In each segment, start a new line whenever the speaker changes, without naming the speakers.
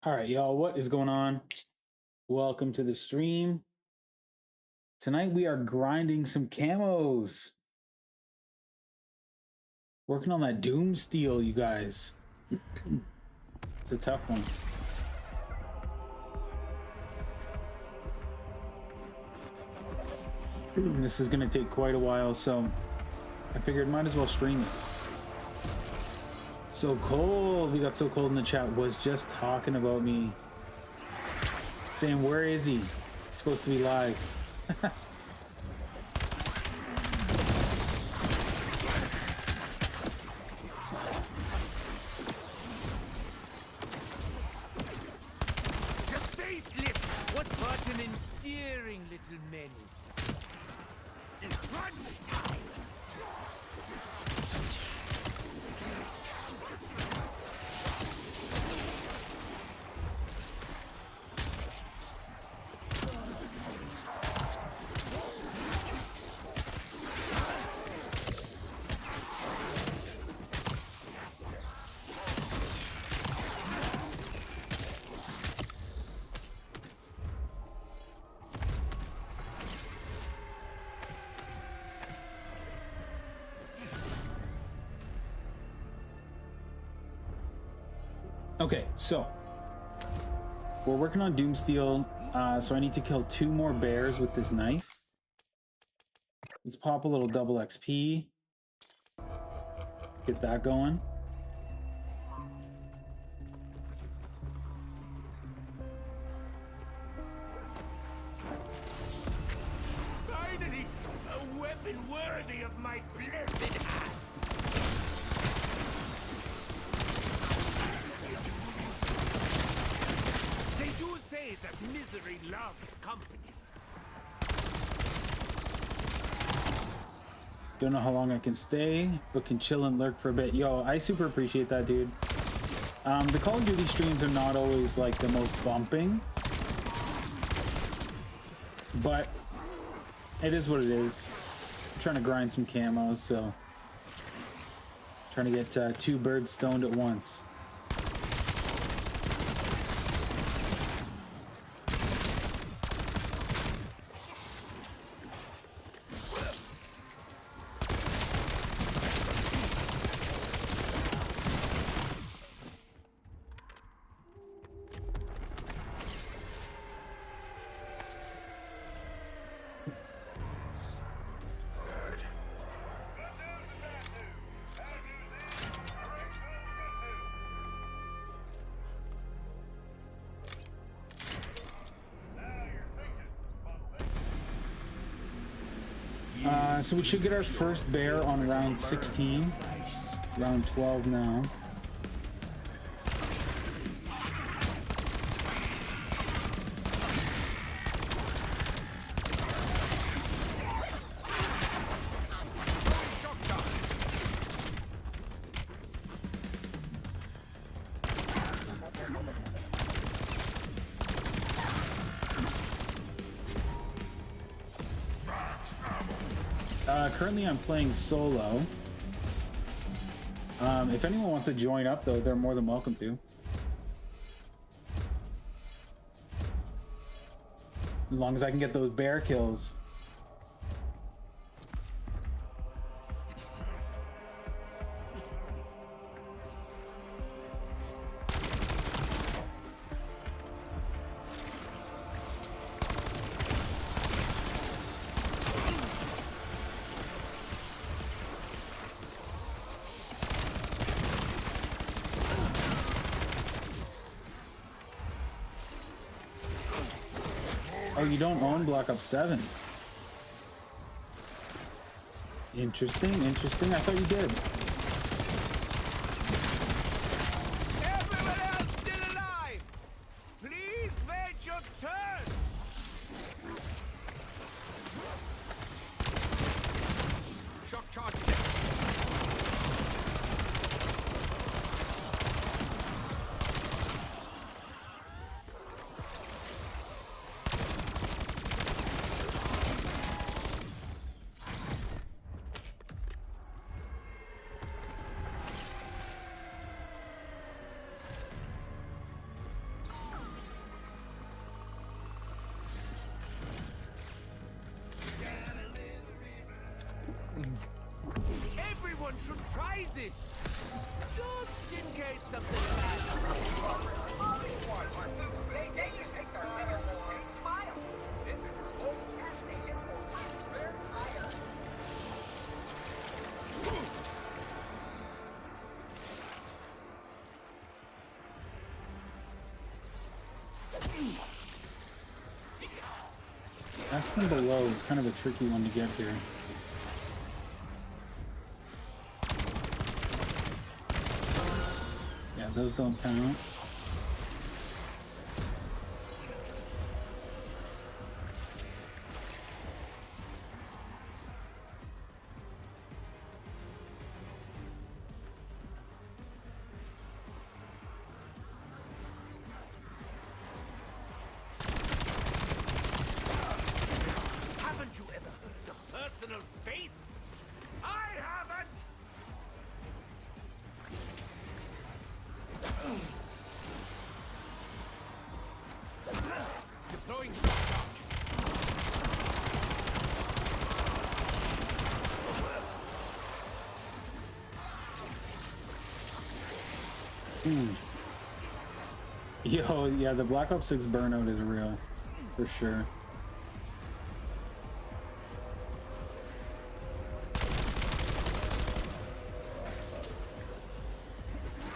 All right, y'all, what is going on? Welcome to the stream. Tonight we are grinding some camos. Working on that Doom Steel, you guys. It's a tough one. This is going to take quite a while, so I figured might as well stream it. So cold. We got so cold in the chat. Was just talking about me. Saying, where is he? He's supposed to be live. Okay, so we're working on Doomsteel, so I need to kill 2 more bears with this knife. Let's pop a little double XP. Get that going.
Finally, a weapon worthy of my blessed hand. They do say that misery loves company.
Don't know how long I can stay, but can chill and lurk for a bit. Yo, I super appreciate that, dude. The Call of Duty streams are not always like the most bumping, but it is what it is. I'm trying to grind some camos, so trying to get 2 birds stoned at once. So we should get our first bear on round 16, round 12 now. Currently I'm playing solo. If anyone wants to join up though, they're more than welcome to. As long as I can get those bear kills. Oh, you don't own Black Ops 7. Interesting, interesting. I thought you did.
Everyone else still alive! Please wait your turn! Shock charge set.
That from below is kind of a tricky one to get here. Yeah, those don't count. Yo, yeah, the Black Ops 6 burnout is real, for sure.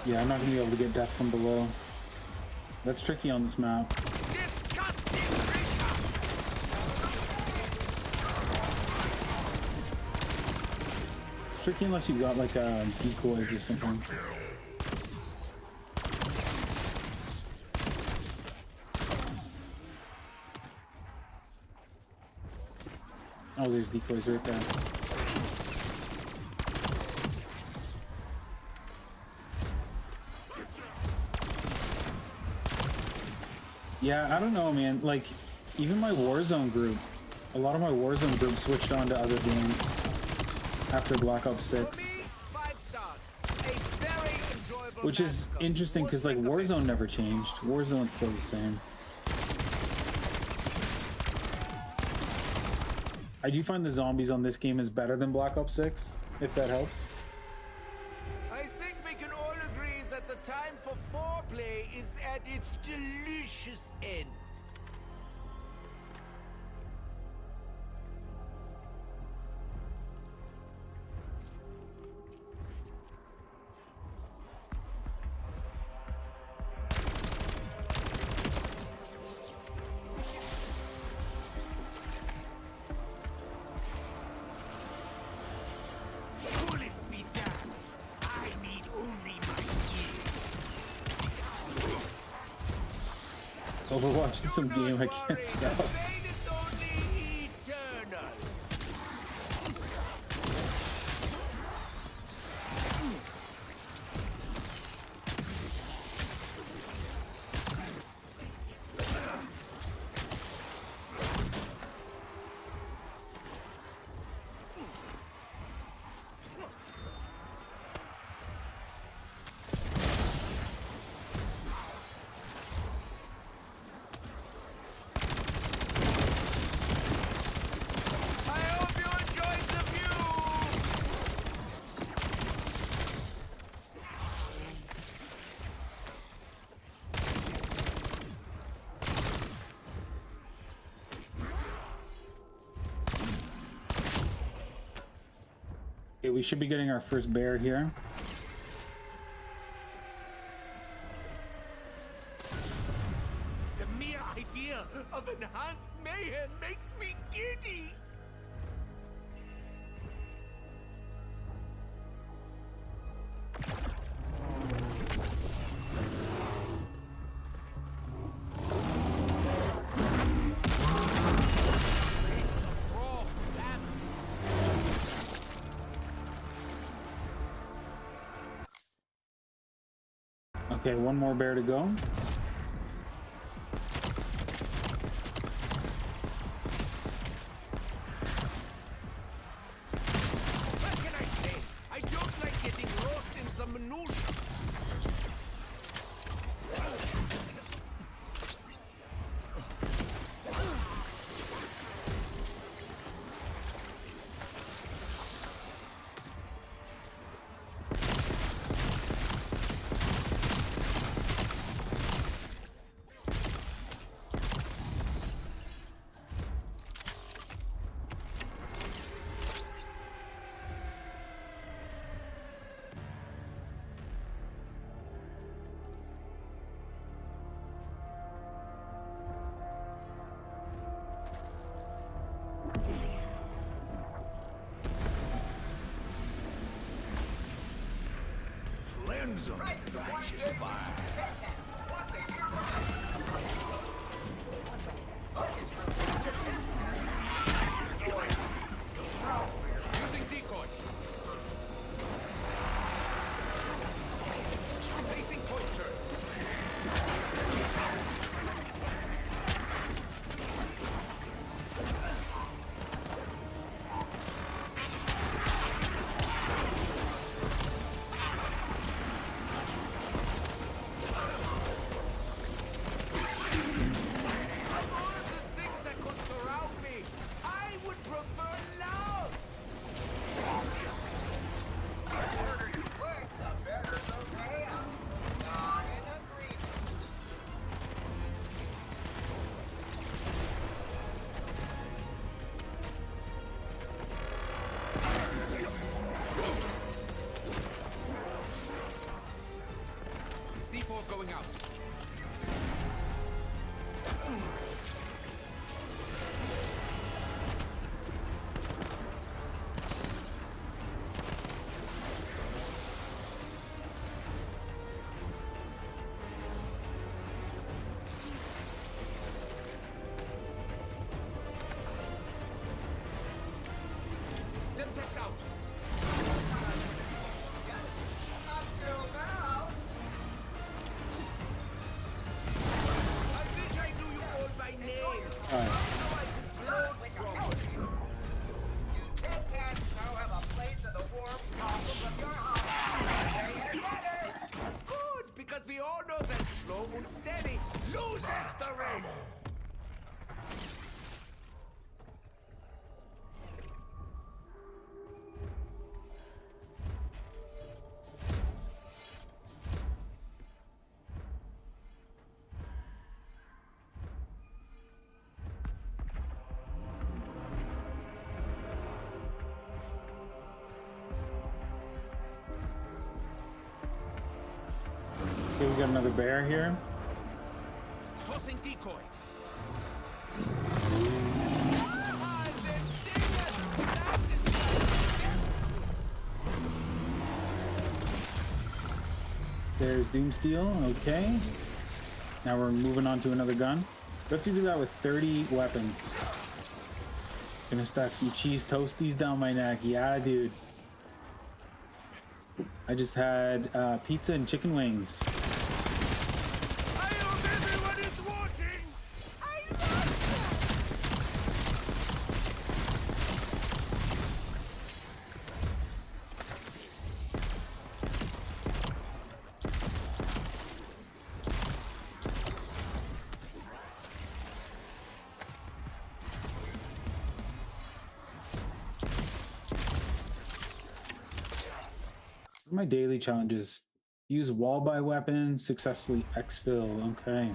Yeah, I'm not gonna be able to get death from below. That's tricky on this map. It's tricky unless you got like decoys or something. Oh, there's decoys right there. Yeah, I don't know, man. Like, even my Warzone group, a lot of my Warzone group switched on to other games after Black Ops 6. Which is interesting because, like, Warzone never changed. Warzone's still the same. I do find the zombies on this game is better than Black Ops 6, if that helps.
I think we can all agree that the time for foreplay is at its delicious end.
Overwatching some game I can't spell. Okay, we should be getting our first bear here.
The mere idea of enhanced mayhem makes me giddy.
Okay, one more bear to go.
What can I say? I don't like getting lost in the minutiae. Using decoy. Placing pointer. C4 going out. Semtex out. Good, because we all know that slow and steady loses the race.
Okay, we got another bear here.
Tossing decoy.
There's Doomsteel. Okay. Now we're moving on to another gun. We have to do that with 30 weapons. Gonna stack some cheese toasties down my neck. Yeah, dude. I just had pizza and chicken wings.
I hope everyone is watching. I love
My daily challenges. Use wall by weapon, successfully exfil. Okay.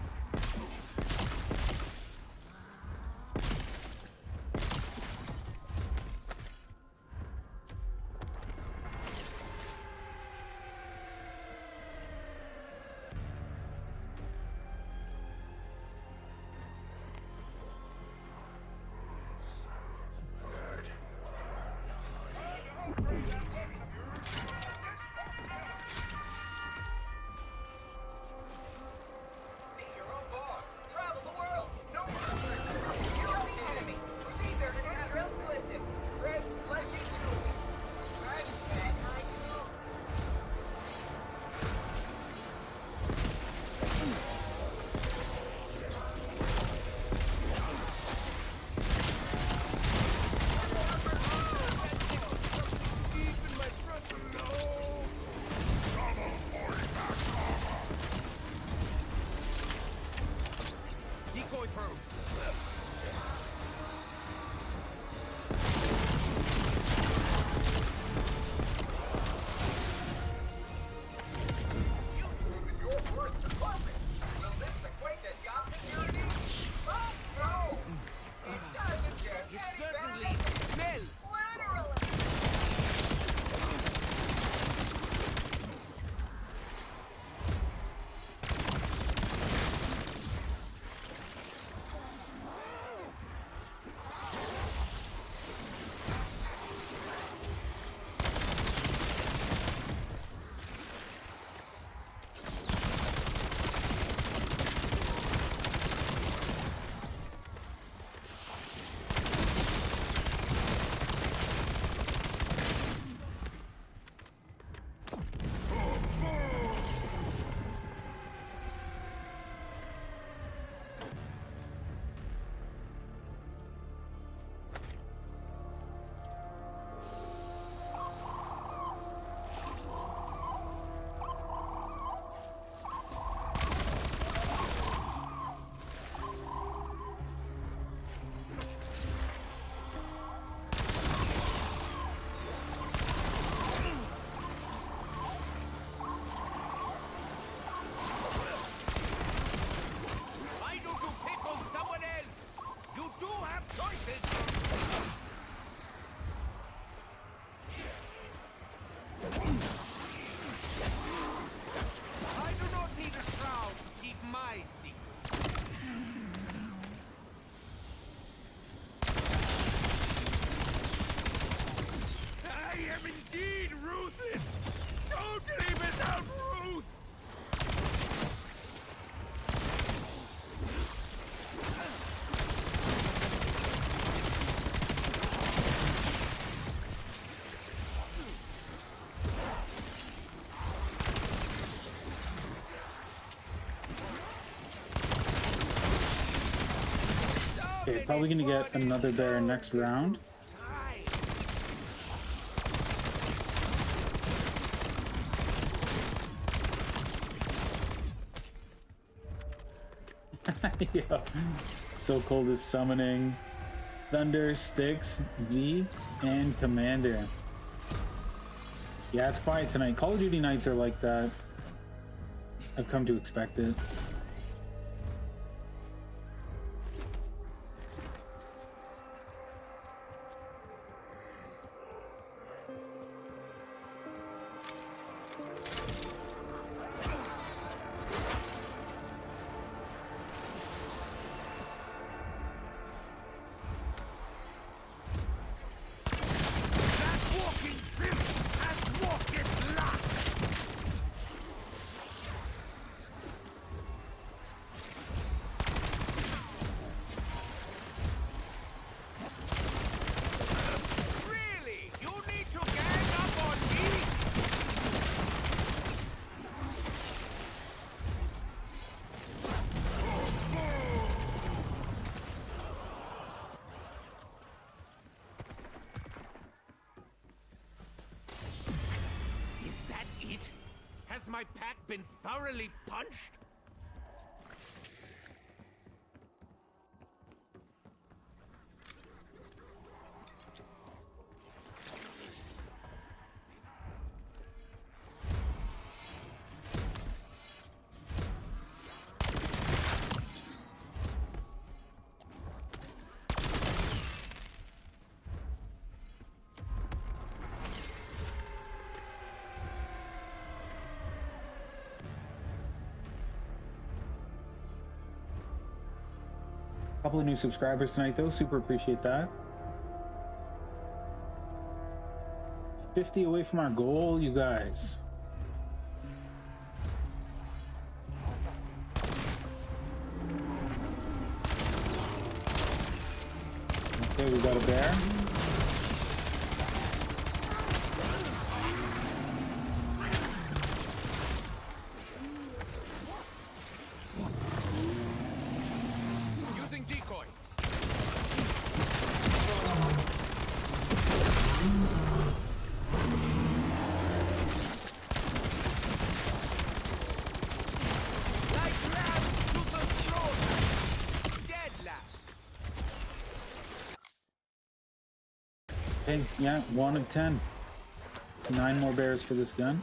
Okay, probably gonna get another bear next round. Yeah. So Cold is summoning Thunder, Styx, V, and Commander. Yeah, it's quiet tonight. Call of Duty nights are like that. I've come to expect it.
Has my pack been thoroughly punched?
Couple of new subscribers tonight though, super appreciate that. 50 away from our goal, you guys. Okay, we got a bear. Okay, yeah, 1 of 10. 9 more bears for this gun.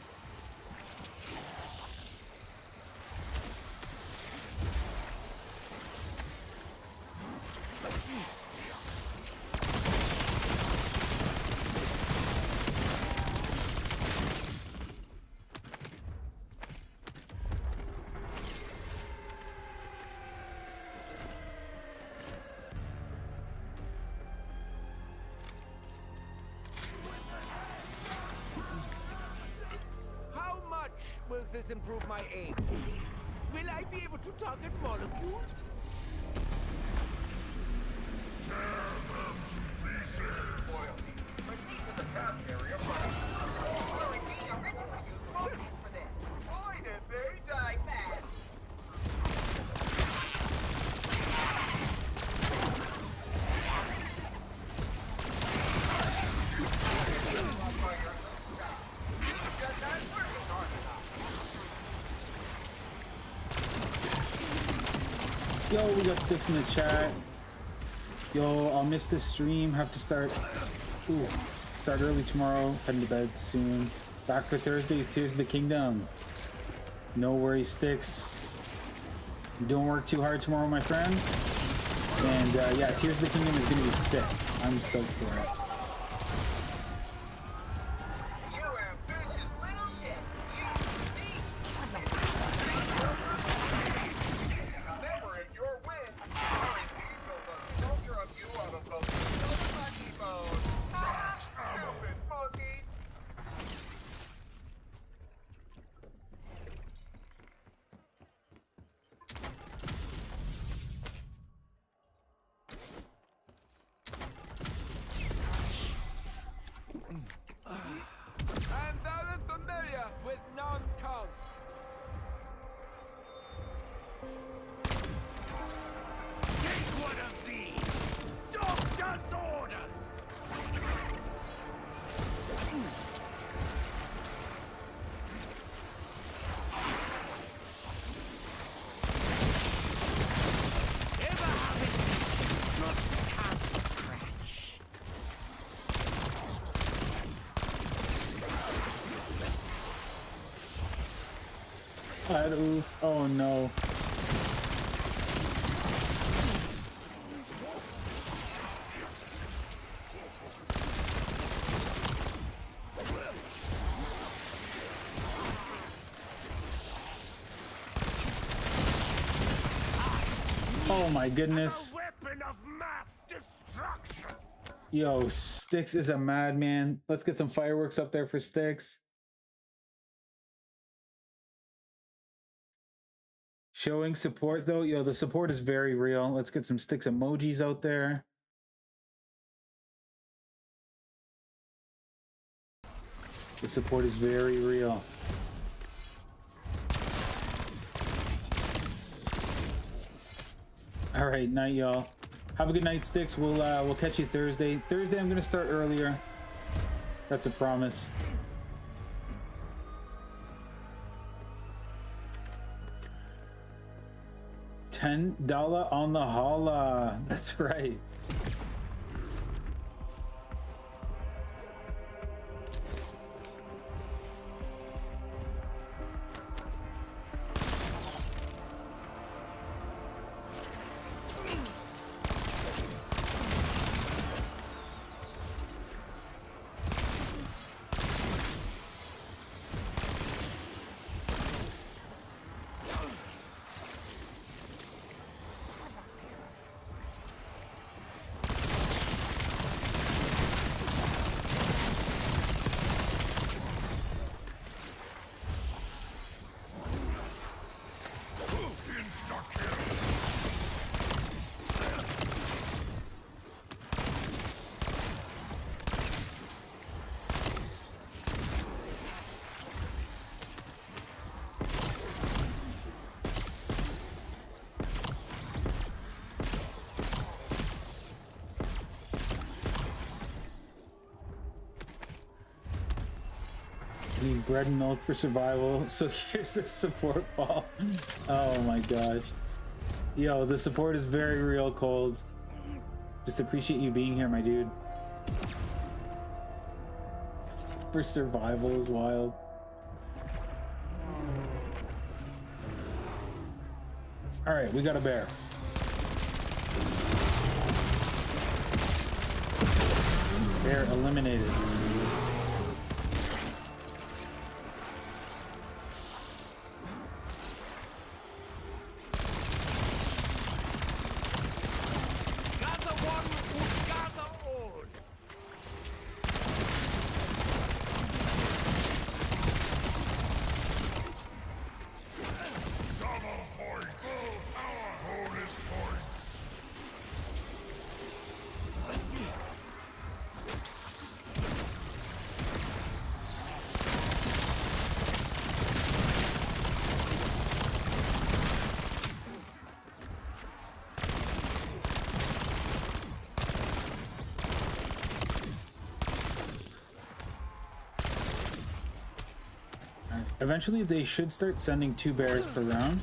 Will this improve my aim? Will I be able to target molecules?
Tear them to pieces! Loyalty. Proceed to the task area first. Loyalty originally used rockets for this. Boy, did they die fast!
Yo, we got Styx in the chat. Yo, I'll miss this stream. Have to start early tomorrow. Heading to bed soon. Back for Thursday's Tears of the Kingdom. No worries, Styx. Don't work too hard tomorrow, my friend. And yeah, Tears of the Kingdom is gonna be sick. I'm stoked for it. god, oof. Oh no. Oh my goodness.
A weapon of mass destruction.
Yo, Styx is a madman. Let's get some fireworks up there for Styx. Showing support though. Yo, the support is very real. Let's get some Styx emojis out there. The support is very real. All right, night, y'all. Have a good night, Styx. We'll catch you Thursday. Thursday, I'm gonna start earlier. That's a promise. $10 on the holla. That's right. Need bread and milk for survival. So here's the support ball. Oh my gosh. Yo, the support is very real, Cold. Just appreciate you being here, my dude. For survival is wild. All right, we got a bear. Bear eliminated. Eventually, they should start sending 2 bears per round.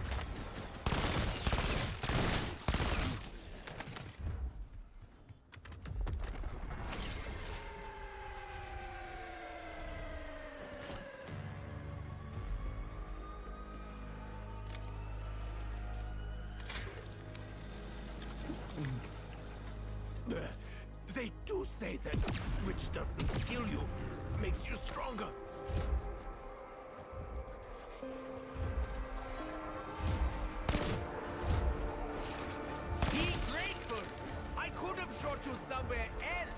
They do say that which doesn't kill you makes you stronger. Be grateful. I could have shot you somewhere else.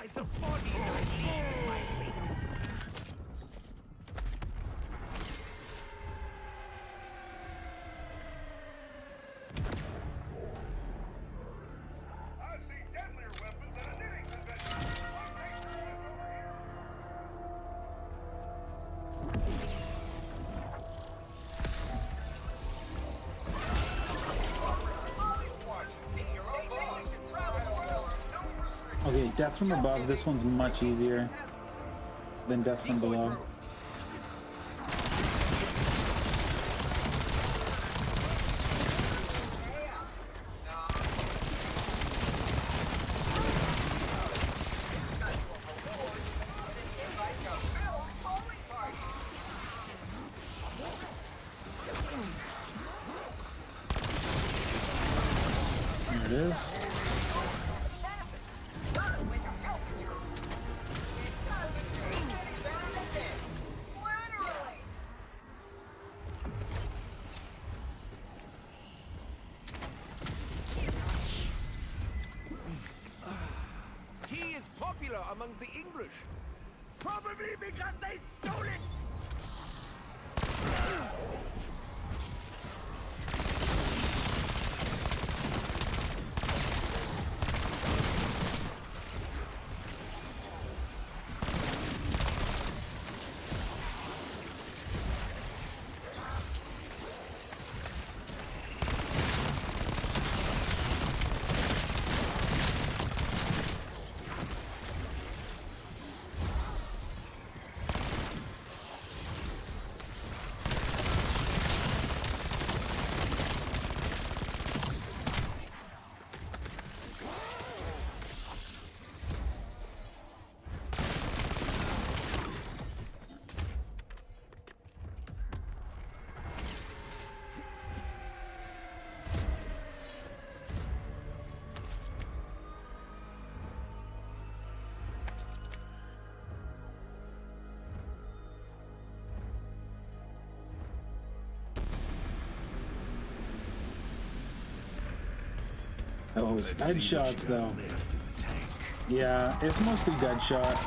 by the body I leave in my wake.
I've seen deadlier weapons at a knitting convention. I'll take care of this over here.
Okay, death from above. This one's much easier than death from below. There it is.
Tea is popular among the English. Probably because they stole it!
Those headshots, though. Yeah, it's mostly dead shot.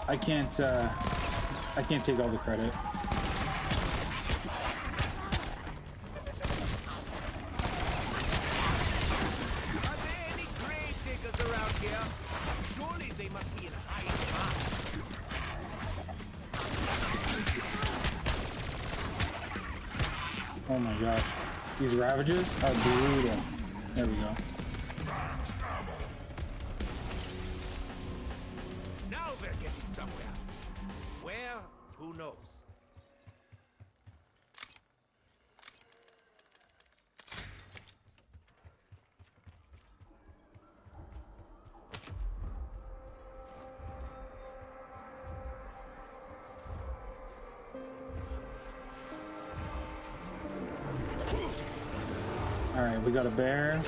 I can't take all the credit.
Are there any grave diggers around here? Surely they must be in high demand.
Oh my gosh. These ravages are brutal. There we go.
Now they're getting somewhere. Where? Who knows?
All right, we got a bear.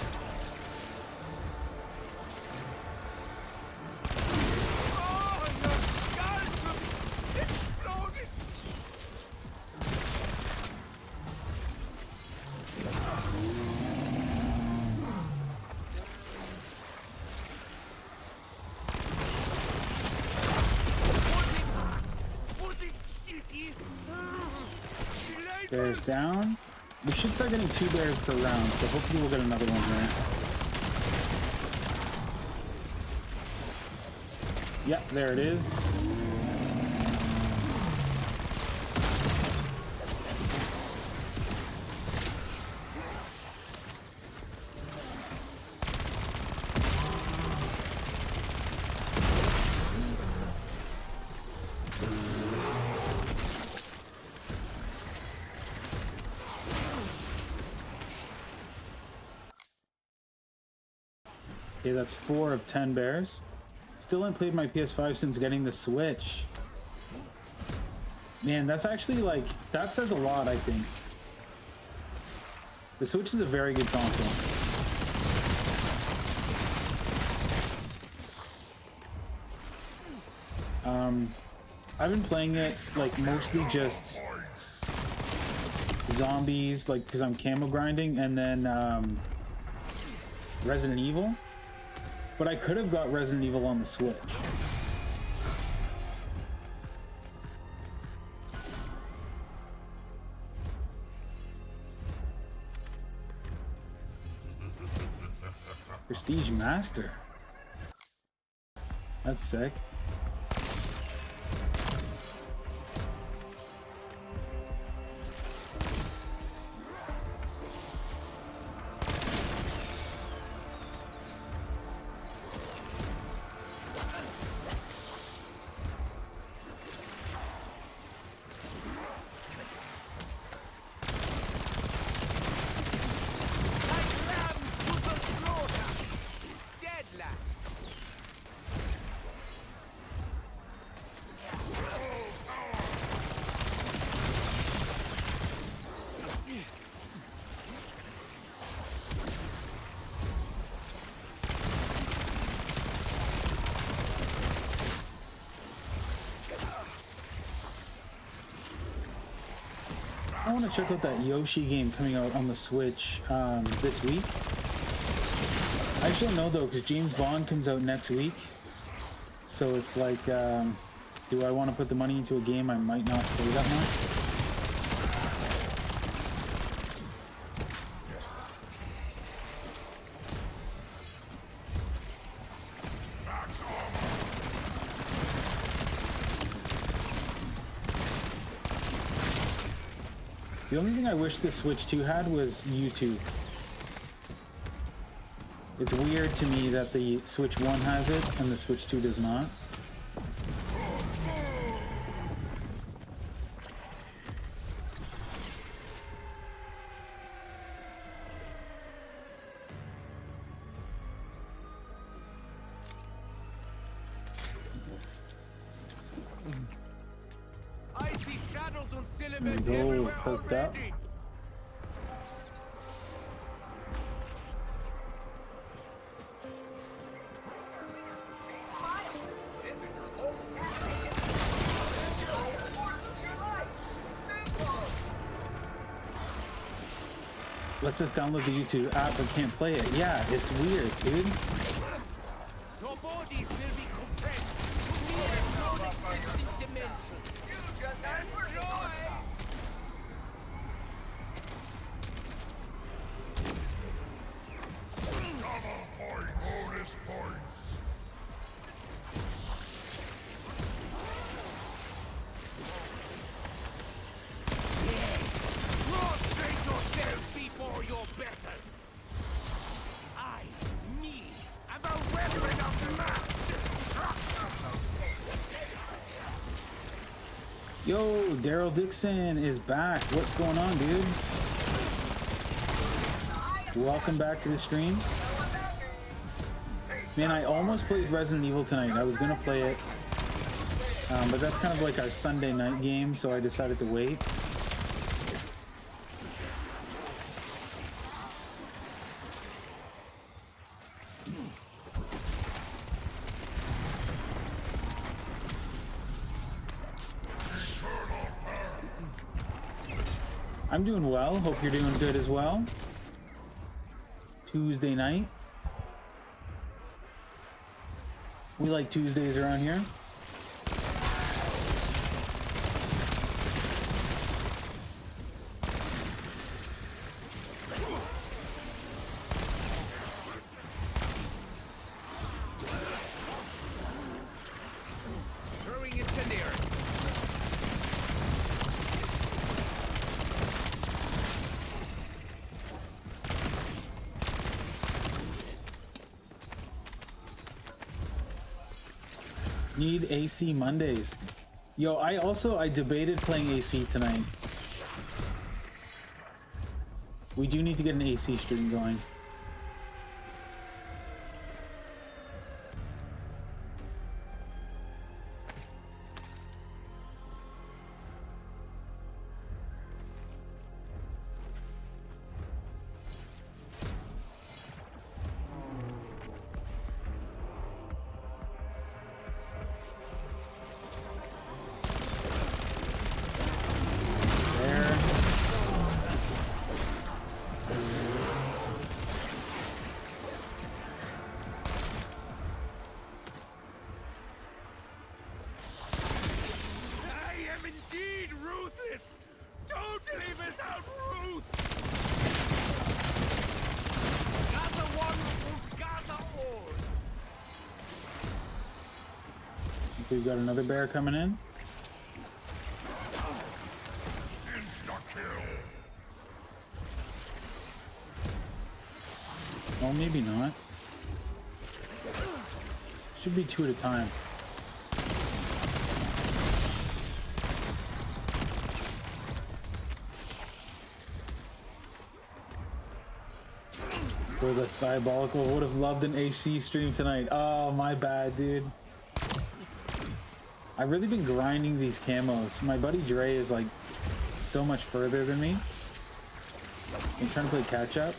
Oh, your skull exploded!
Bears down. We should start getting 2 bears per round, so hopefully we'll get another one here. Yep, there it is. Okay, that's 4 of 10 bears. Still haven't played my PS5 since getting the Switch. Man, that's actually like, that says a lot, I think. The Switch is a very good console. I've been playing it like mostly just zombies, like because I'm camo grinding, and then Resident Evil. But I could have got Resident Evil on the Switch. Prestige Master. That's sick. I want to check out that Yoshi game coming out on the Switch this week. I actually don't know though, because James Bond comes out next week. So it's like, do I want to put the money into a game I might not play that much? The only thing I wish the Switch 2 had was YouTube. It's weird to me that the Switch 1 has it and the Switch 2 does not.
I see shadows and
There
silhouettes
we go,
everywhere
perked up.
already.
Let's just download the YouTube app but can't play it. Yeah, it's weird, dude.
Your bodies will be compressed to mere non-existing dimensions. Enjoy!
Double points. Bonus points.
Prostrate yourself before your betters. I, me, am a weapon of mass destruction.
Yo, Daryl Dixon is back. What's going on, dude? Welcome back to the stream. Man, I almost played Resident Evil tonight. I was gonna play it, but that's kind of like our Sunday night game, so I decided to wait. I'm doing well. Hope you're doing good as well. Tuesday night. We like Tuesdays around here.
Throwing incendiary.
Need AC Mondays. Yo, I debated playing AC tonight. We do need to get an AC stream going. We've got another bear coming in.
Insta-kill.
Well, maybe not. Should be 2 at a time. Oh, that's diabolical. Would have loved an AC stream tonight. Oh, my bad, dude. I've really been grinding these camos. My buddy Dre is like so much further than me. So I'm trying to play catch up.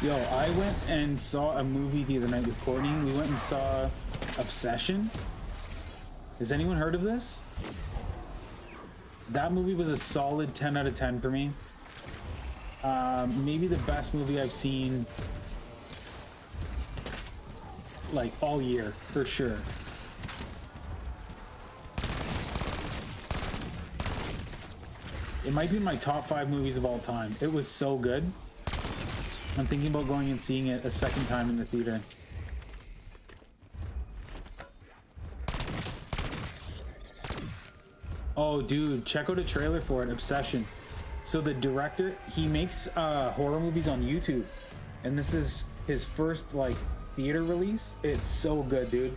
Yo, I went and saw a movie the other night with Courtney. We went and saw Obsession. Has anyone heard of this? That movie was a solid 10 out of 10 for me. Maybe the best movie I've seen like all year, for sure. It might be my top 5 movies of all time. It was so good. I'm thinking about going and seeing it a second time in the theater. Oh, dude, check out a trailer for it, Obsession. So the director, he makes horror movies on YouTube, and this is his first like theater release. It's so good, dude.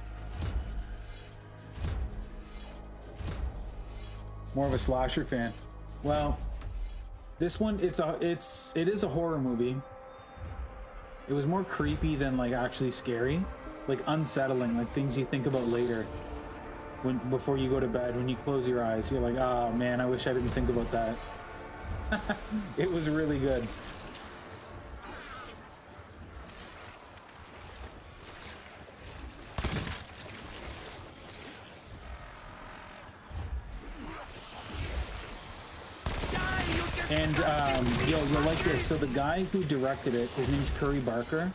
More of a slasher fan. Well, this one, it is a horror movie. It was more creepy than like actually scary, like unsettling, like things you think about later. Before you go to bed, when you close your eyes, you're like, oh man, I wish I didn't think about that. It was really good. And yo, you'll like this. So the guy who directed it, his name's Curry Barker.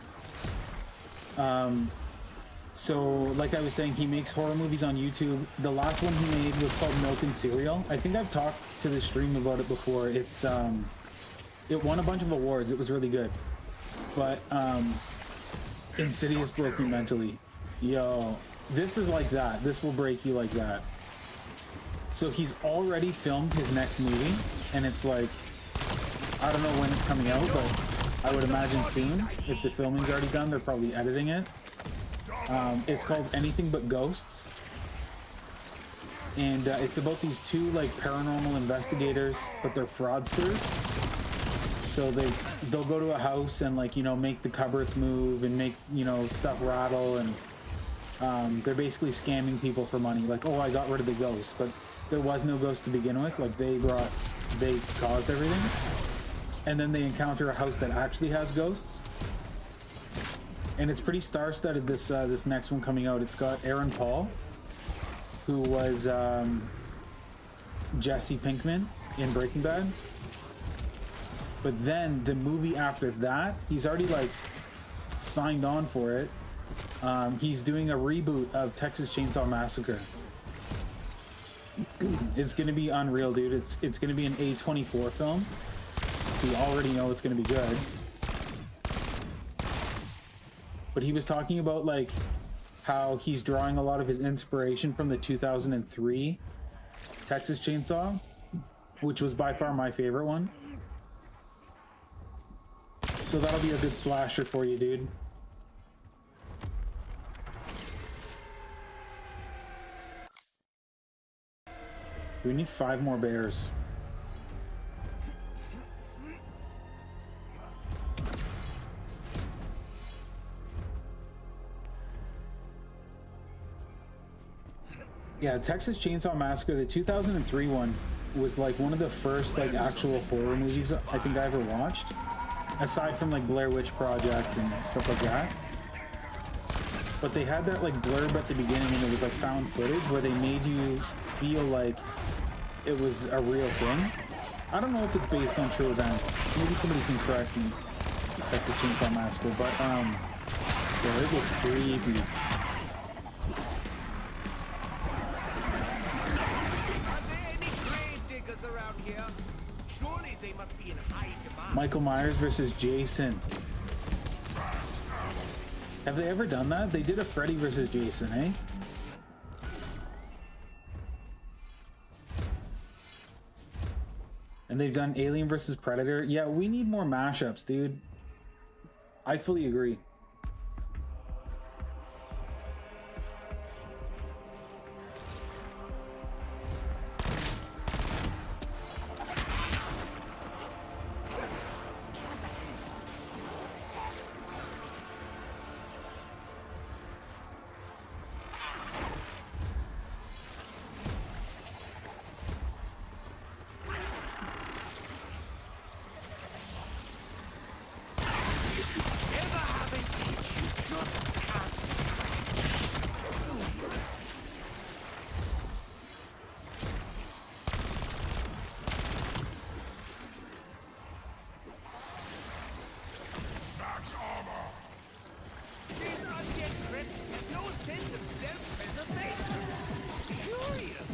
So like I was saying, he makes horror movies on YouTube. The last one he made was called Milk and Cereal. I think I've talked to the stream about it before. It's it won a bunch of awards. It was really good. But Insidious broke me mentally. Yo, this is like that. This will break you like that. So he's already filmed his next movie, and it's like, I don't know when it's coming out, but I would imagine soon. If the filming's already done, they're probably editing it. It's called Anything But Ghosts, and it's about these two like paranormal investigators, but they're fraudsters. So they'll go to a house and like, you know, make the cupboards move and make, you know, stuff rattle, and they're basically scamming people for money. Like, oh, I got rid of the ghost, but there was no ghost to begin with. Like they caused everything, and then they encounter a house that actually has ghosts. And it's pretty star-studded, this this next one coming out. It's got Aaron Paul, who was Jesse Pinkman in Breaking Bad. But then the movie after that, he's already like signed on for it. He's doing a reboot of Texas Chainsaw Massacre. It's gonna be unreal, dude. It's gonna be an A24 film, so you already know it's gonna be good. But he was talking about like how he's drawing a lot of his inspiration from the 2003 Texas Chainsaw, which was by far my favorite one. So that'll be a good slasher for you, dude. We need 5 more bears. Yeah, Texas Chainsaw Massacre, the 2003 one, was like one of the first like actual horror movies I think I ever watched, aside from like Blair Witch Project and stuff like that. But they had that like blurb at the beginning, and it was like found footage where they made you feel like it was a real thing. I don't know if it's based on true events. Maybe somebody can correct me. Texas Chainsaw Massacre, but Yeah, it was creepy.
Are there any grave diggers around here? Surely they must be in high demand.
Michael Myers versus Jason. Have they ever done that? They did a Freddy versus Jason, eh? And they've done Alien versus Predator. Yeah, we need more mashups, dude. I fully agree.
Ever have an itch you just can't
Max armor.
These undead crypts have no sense of self-preservation. Curious.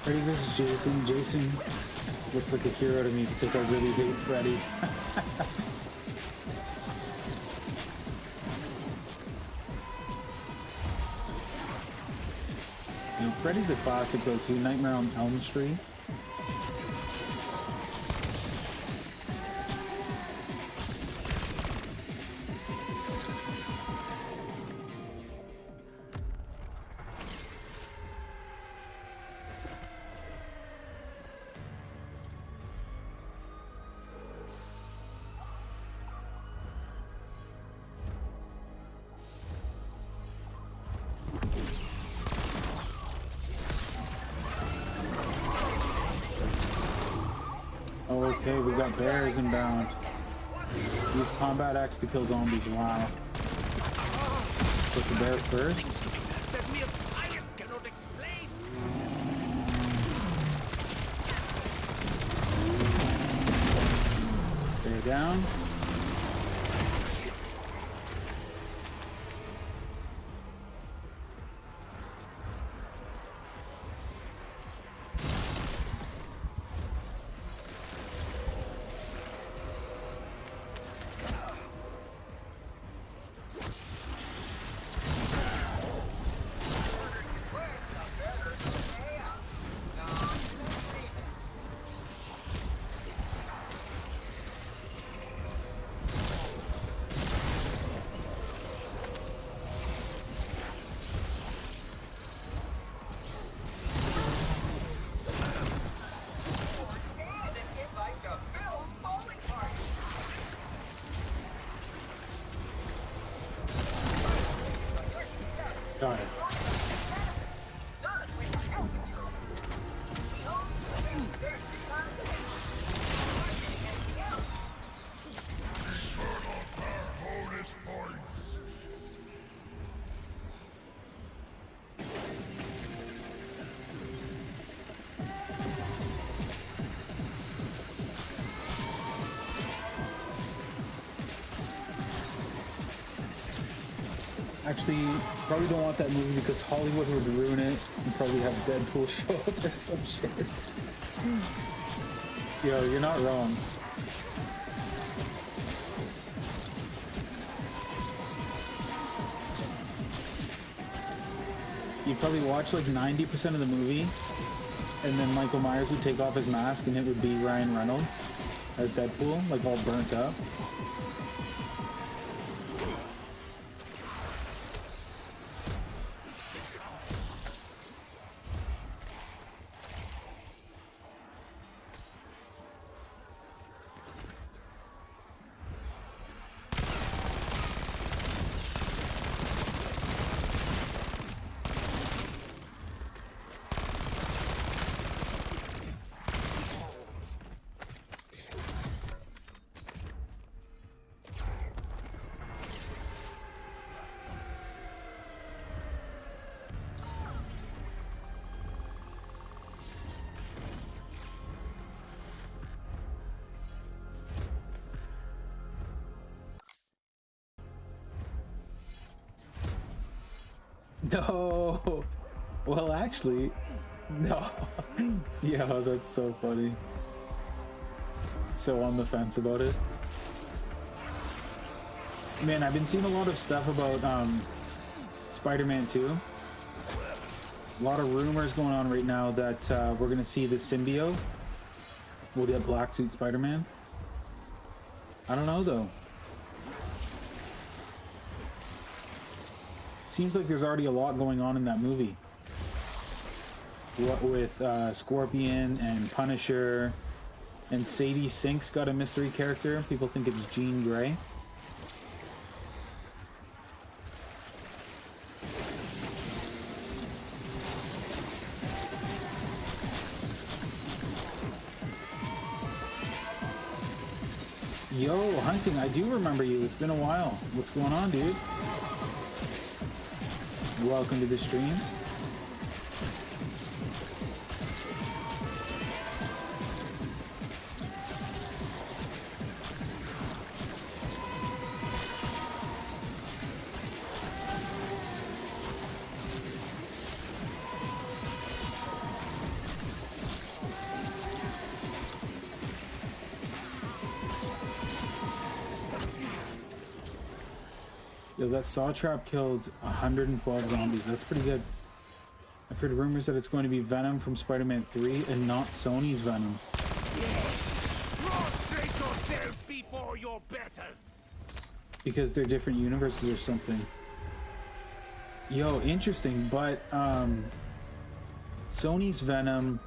Freddy versus Jason. Jason looks like a hero to me because I really hate Freddy. You know, Freddy's a classic though too. Nightmare on Elm Street. Okay, we got bears inbound. Use combat axe to kill zombies. Wow. Put the bear first.
That mere science cannot explain.
Stay down. Got it.
Bonus points.
Actually, probably don't want that movie because Hollywood would ruin it and probably have Deadpool show up or some shit. Yo, you're not wrong. You'd probably watch like 90% of the movie, and then Michael Myers would take off his mask and it would be Ryan Reynolds as Deadpool, like all burnt up. No. Well, actually, no. Yeah, that's so funny. So on the fence about it. Man, I've been seeing a lot of stuff about Spider-Man 2. A lot of rumors going on right now that we're gonna see the symbiote. We'll get black suit Spider-Man. I don't know though. Seems like there's already a lot going on in that movie. What with Scorpion and Punisher, and Sadie Sink's got a mystery character. People think it's Jean Grey. Yo, Hunting, I do remember you. It's been a while. What's going on, dude? Welcome to the stream. Yo, that saw trap killed 112 zombies. That's pretty good. I've heard rumors that it's going to be Venom from Spider-Man 3 and not Sony's Venom.
Prostrate yourself before your betters.
Because they're different universes or something. Yo, interesting, but Sony's Venom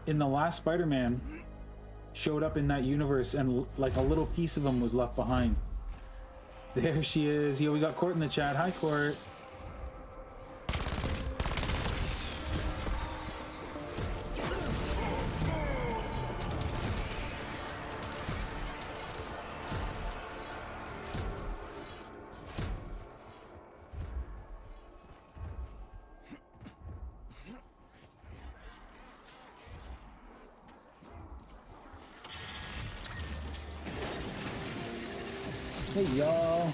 in the last Spider-Man showed up in that universe, and like a little piece of him was left behind. There she is. Yo, we got Court in the chat. Hi, Court. Hey, y'all.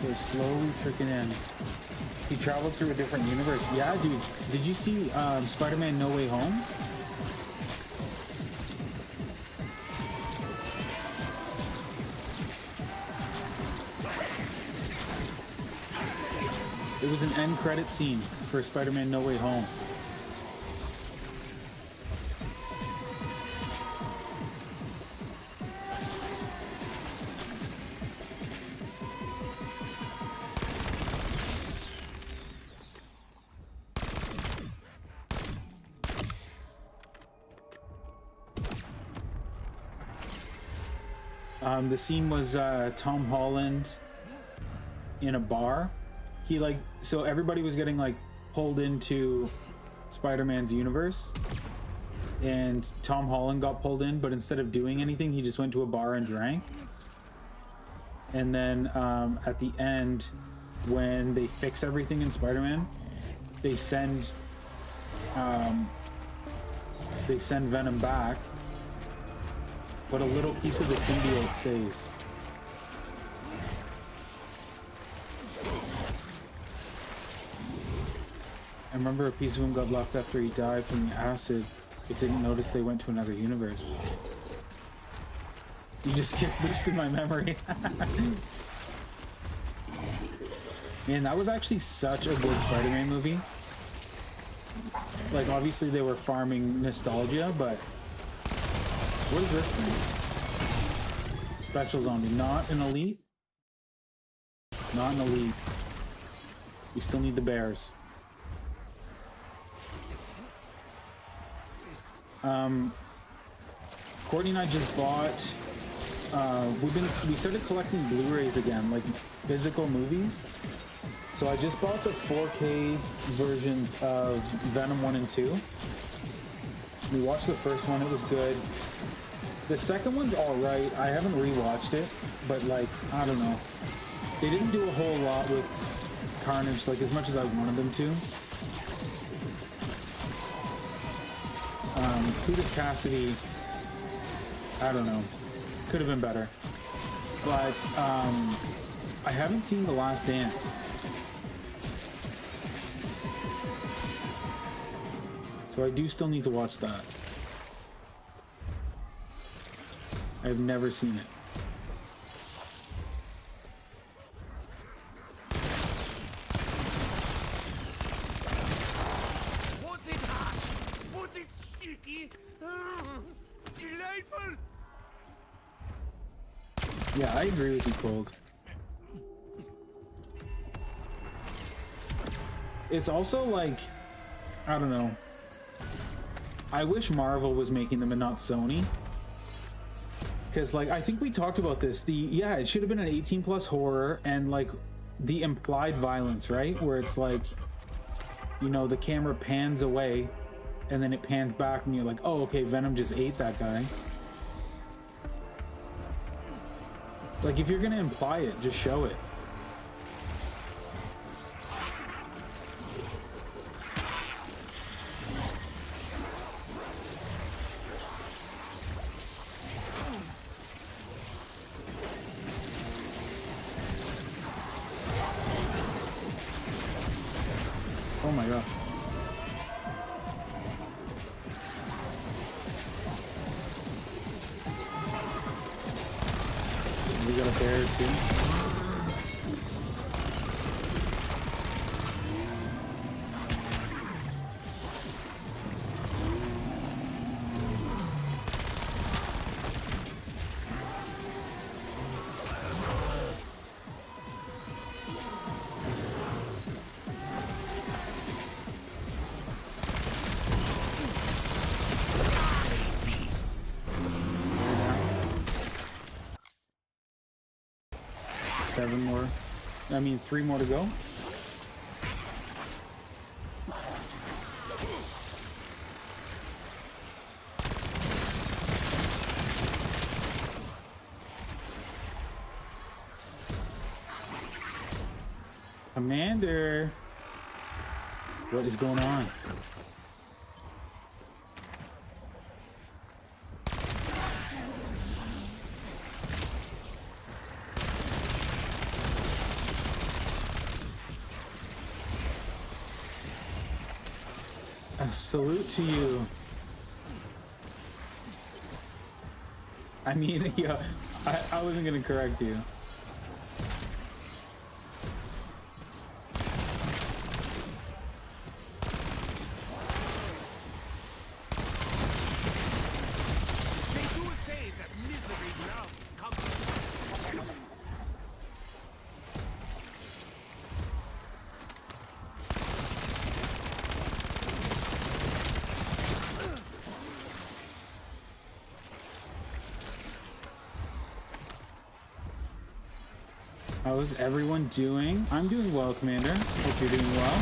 They're slowly tricking in. He traveled through a different universe. Yeah, dude. Did you see Spider-Man No Way Home? It was an end credit scene for Spider-Man No Way Home. The scene was Tom Holland in a bar. He so everybody was getting pulled into Spider-Man's universe, and Tom Holland got pulled in, but instead of doing anything, he just went to a bar and drank. And then at the end, when they fix everything in Spider-Man, they send Venom back, but a little piece of the symbiote stays. I remember a piece of him got left after he died from the acid. It didn't notice they went to another universe. You just boosted my memory. Man, that was actually such a good Spider-Man movie. Obviously they were farming nostalgia, but what is this thing? Special zombie, not an elite. Not an elite. We still need the bears. Courtney and I just bought. We started collecting Blu-rays again, physical movies. So I just bought the 4K versions of Venom 1 and 2. We watched the first one; it was good. The second one's all right. I haven't rewatched it, but I don't know. They didn't do a whole lot with Carnage as much as I wanted them to. Cletus Cassidy I don't know. Could have been better. But I haven't seen The Last Dance. So I do still need to watch that. I've never seen it.
Was it hot? Was it sticky? Delightful!
Yeah, I agree with you, Cold. It's also like, I don't know. I wish Marvel was making them and not Sony. Because, like, I think we talked about this. Yeah, it should have been an 18+ horror, and, like, the implied violence, right? Where it's like, you know, the camera pans away, and then it pans back, and you're like, oh, okay, Venom just ate that guy. Like, if you're gonna imply it, just show it. Oh my god. We got a bear too. Seven more. I mean, 3 more to go. Commander, what is going on? A salute to you. I mean, yeah, I wasn't gonna correct you.
They do say that misery loves company.
How's everyone doing? I'm doing well, Commander. Hope you're doing well.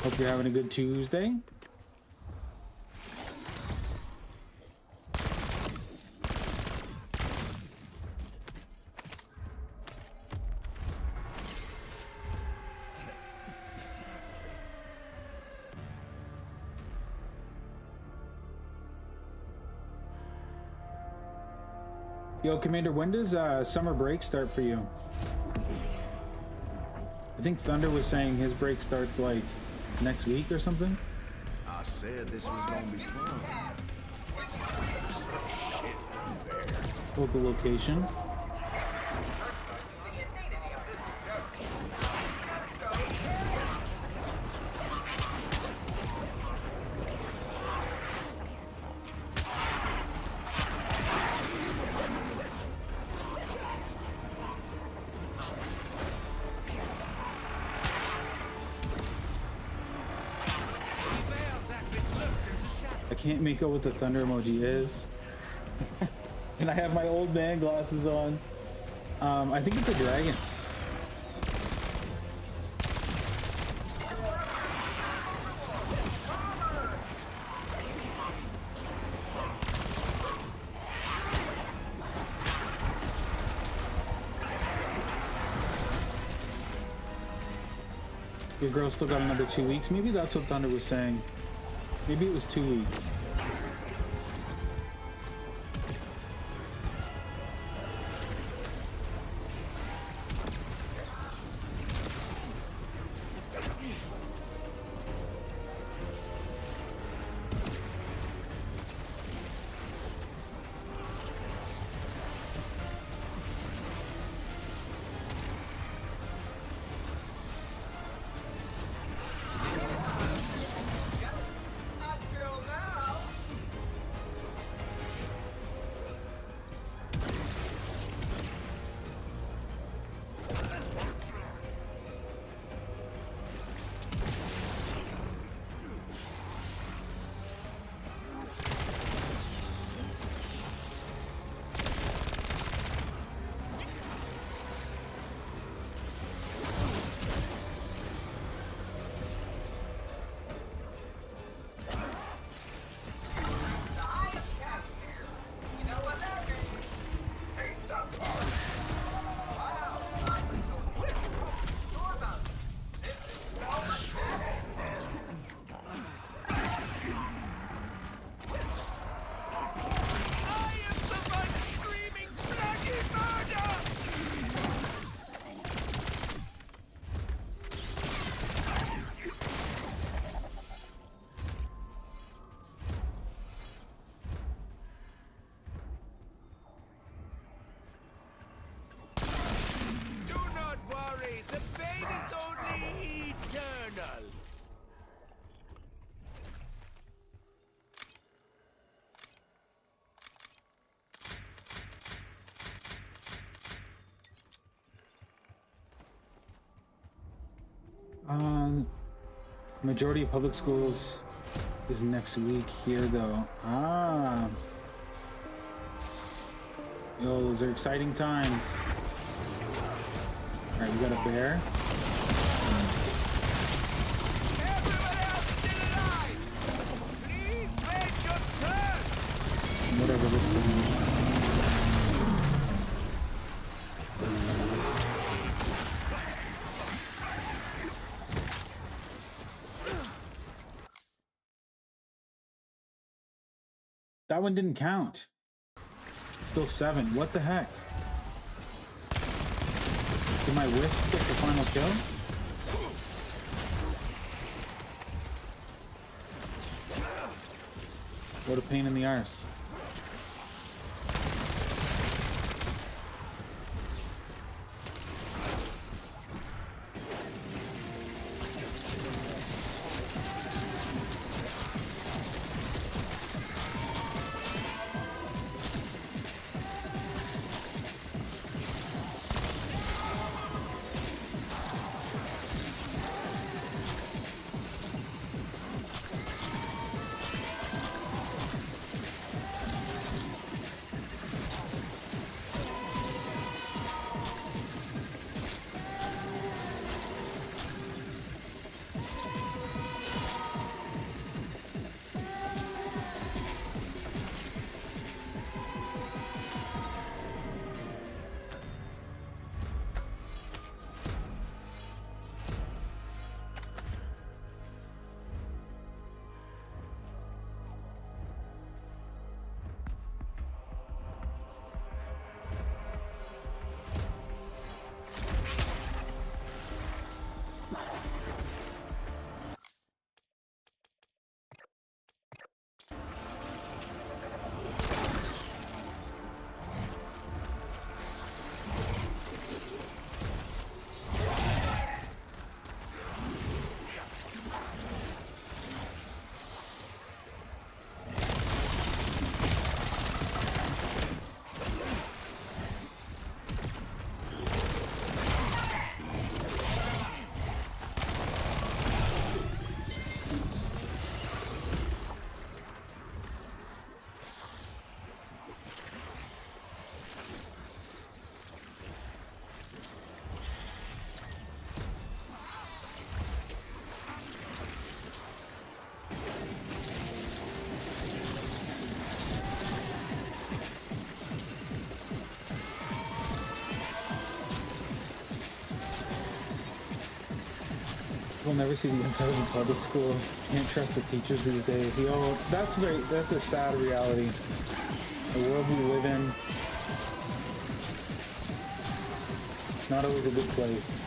Hope you're having a good Tuesday. Yo, Commander, when does summer break start for you? I think Thunder was saying his break starts like next week or something.
I said this was gonna be fun.
Local location. I can't make out what the thunder emoji is. And I have my old man glasses on. I think it's a dragon. Your girl still got another 2 weeks. Maybe that's what Thunder was saying. Maybe it was 2 weeks. Majority of public schools is next week here, though. Ah. Yo, those are exciting times. All right, we got a bear.
Everyone else still alive! Please wait your turn!
Whatever this thing is. That one didn't count. It's still 7. What the heck? Did my wisp get the final kill? What a pain in the arse. We'll never see the inside of a public school. Can't trust the teachers these days. Yo, that's a sad reality. The world we live in, not always a good place.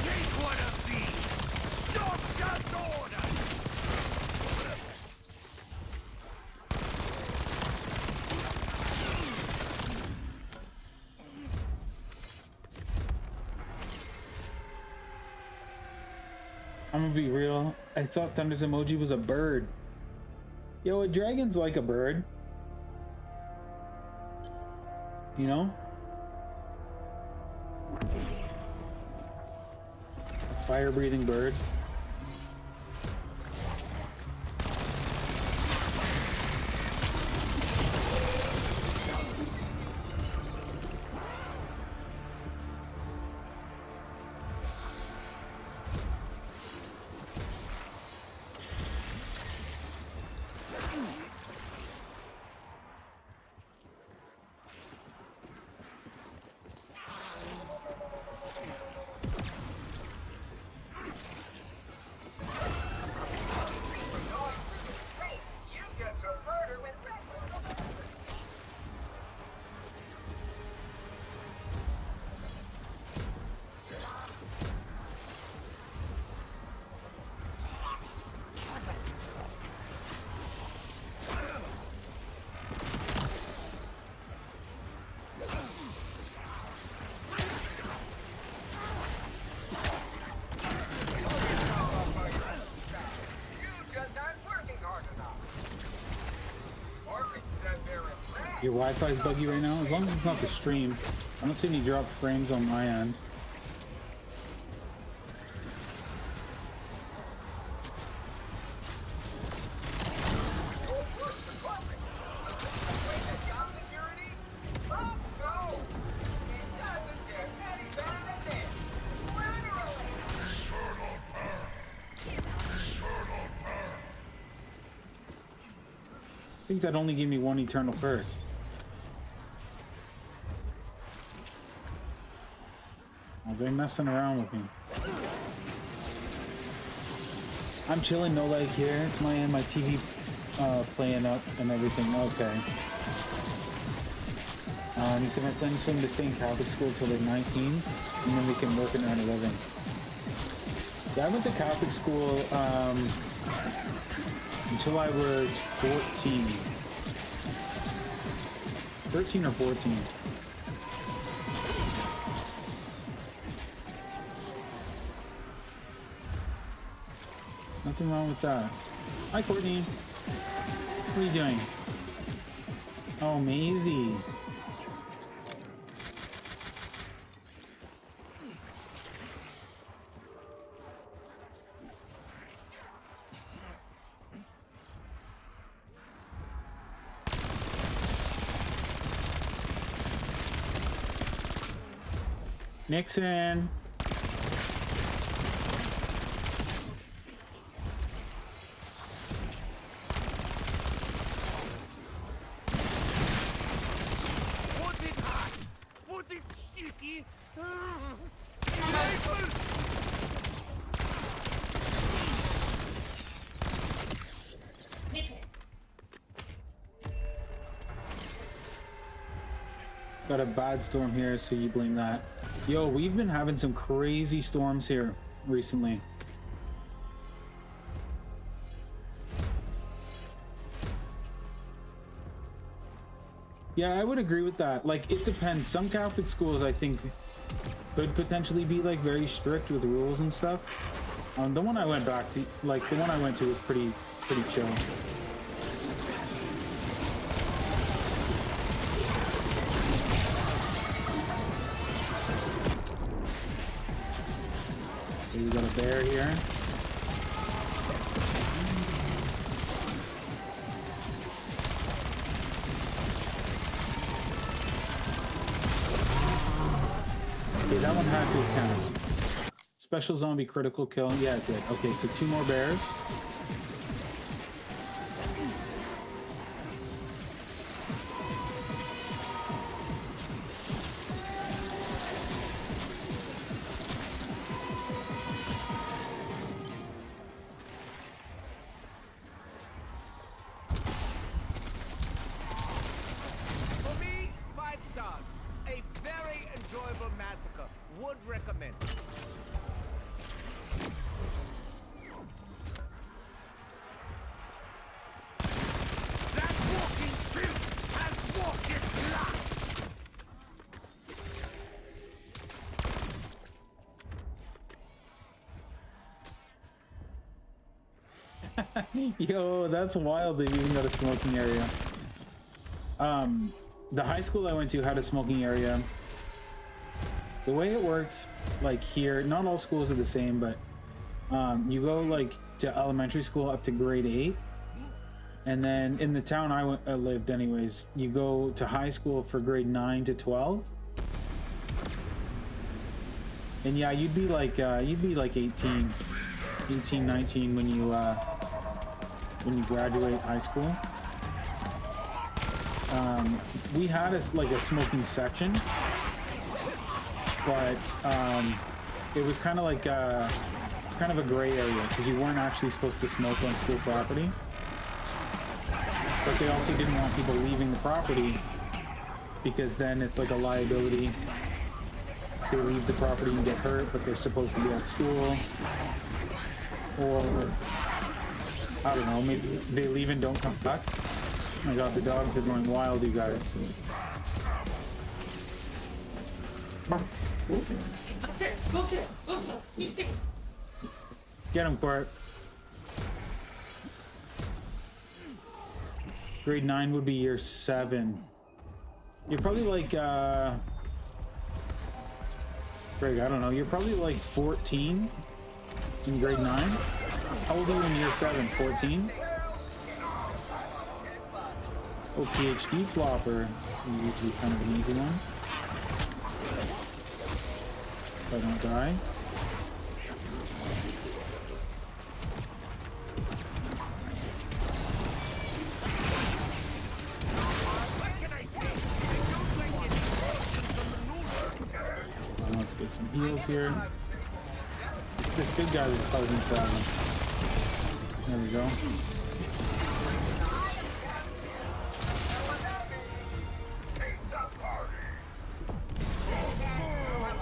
Take one of these! Not just orders!
I'm gonna be real. I thought Thunder's emoji was a bird. Yo, a dragon's like a bird. You know? A fire-breathing bird. Your Wi-Fi is buggy right now? As long as it's not the stream. I don't see any drop frames on my end. I think that only gave me one eternal perk. Oh, they're messing around with me. I'm chilling, no lag here. It's my TV playing up and everything. Okay. He said my plans for him to stay in Catholic school till they're 19, and then we can work and earn a living. Yeah, I went to Catholic school until I was 14. 13 or 14. Nothing wrong with that. Hi, Courtney. What are you doing? Oh, Maisie. Nixon.
Was it hot? Was it sticky?
Got a bad storm here, so you blame that. Yo, we've been having some crazy storms here recently. Yeah, I would agree with that. Like, it depends. Some Catholic schools, I think, could potentially be like very strict with rules and stuff. The one I went back to, like the one I went to, was pretty chill. We got a bear here. Okay, that one had to count. Special zombie critical kill. Yeah, it did. Okay, so 2 more bears.
For me, 5 stars. A very enjoyable massacre. Would recommend. That walking filth has walked its last.
Yo, that's wild. They've even got a smoking area. The high school I went to had a smoking area. The way it works, like here, not all schools are the same, but you go like to elementary school up to grade 8, and then in the town I lived anyways, you go to high school for grade 9 to 12. And yeah, you'd be like 18, 19 when you graduate high school. We had a smoking section, but it was kind of like it's kind of a gray area because you weren't actually supposed to smoke on school property. But they also didn't want people leaving the property because then it's like a liability. They leave the property and get hurt, but they're supposed to be at school. Or I don't know, maybe they leave and don't come back. Oh my god, the dogs are going wild, you guys. Get him, Court. Grade 9 would be year 7. You're probably like, Greg, I don't know. You're probably like 14 in grade 9. How old are you in year 7? 14? Oh, PhD flopper. Usually kind of an easy one. If I don't die. Let's get some heals here. It's this big guy that's causing problems. There we go.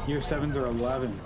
Year 7s are 11.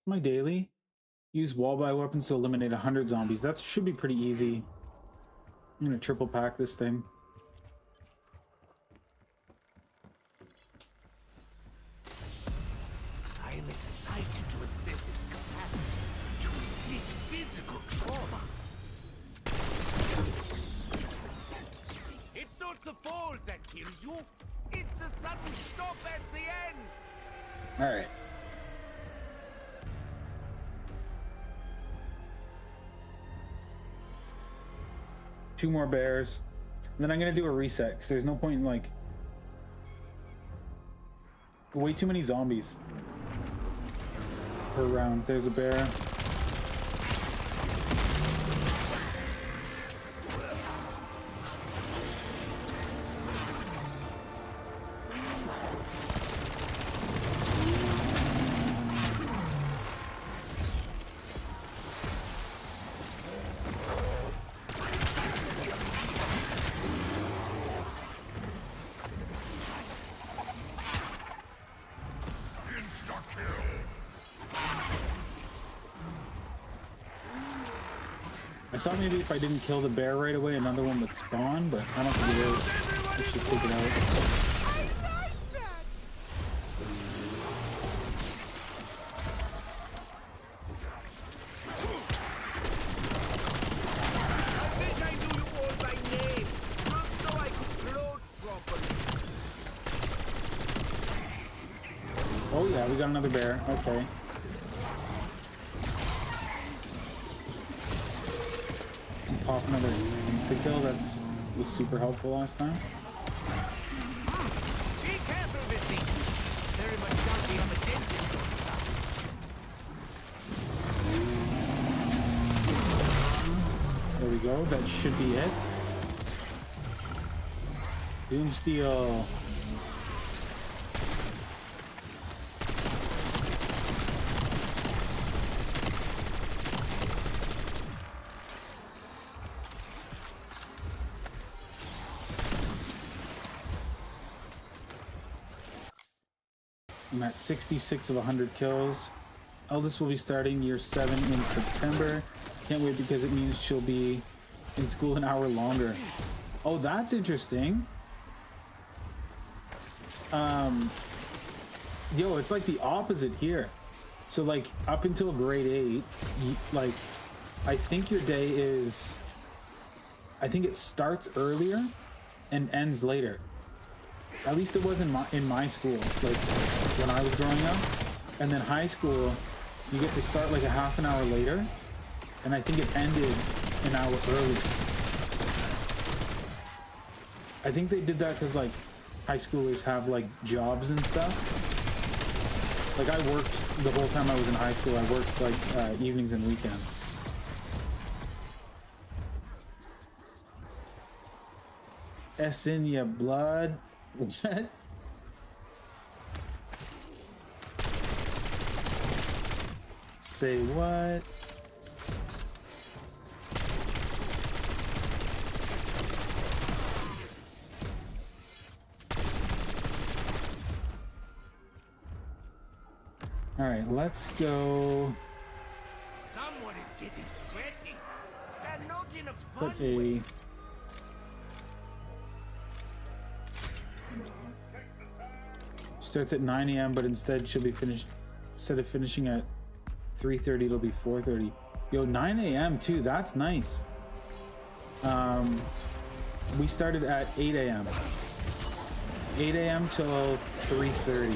My daily. Use wall-by weapons to eliminate 100 zombies. That should be pretty easy. I'm gonna triple pack this thing.
I am excited to assess its capacity to inflict physical trauma. It's not the falls that kills you. It's the sudden stop at the end.
All right. Two more bears. And then I'm gonna do a reset because there's no point in like way too many zombies per round. There's a bear. I thought maybe if I didn't kill the bear right away, another one would spawn, but I don't think it is. Let's just take it out. Oh yeah, we got another bear. Okay. Pop another insta kill. Was super helpful last time.
Be careful with these. Very much zombie on the dentist stuff.
There we go. That should be it. Doomsteel. I'm at 66 of 100 kills. Eldest will be starting year 7 in September. Can't wait because it means she'll be in school an hour longer. Oh, that's interesting. Yo, it's like the opposite here. So like up until grade 8, like I think your day is, I think it starts earlier and ends later. At least it was in my school, like when I was growing up. And then high school, you get to start like a half an hour later, and I think it ended an hour early. I think they did that because like high schoolers have like jobs and stuff. Like I worked the whole time I was in high school. I worked like evenings and weekends. S in your blood. What? Say what? All right, let's go.
Someone is getting sweaty. And not in a
Put
fun way.
a starts at 9 a.m. but instead should be finished. Instead of finishing at 3:30, it'll be 4:30. Yo, 9 a.m. too. That's nice. We started at 8 a.m. 8 a.m. till 3:30.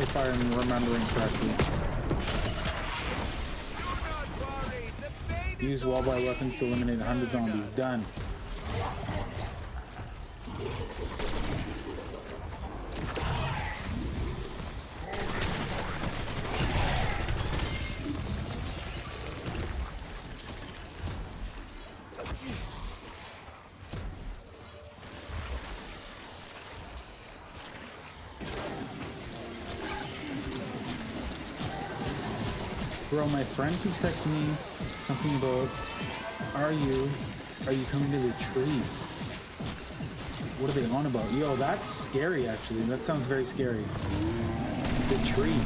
If I'm remembering correctly.
Do not worry, the pain is
Use wall-by weapons to eliminate 100 zombies. Done. Bro, my friend keeps texting me something about, are you coming to the tree? What are they on about? Yo, that's scary actually. That sounds very scary. The tree.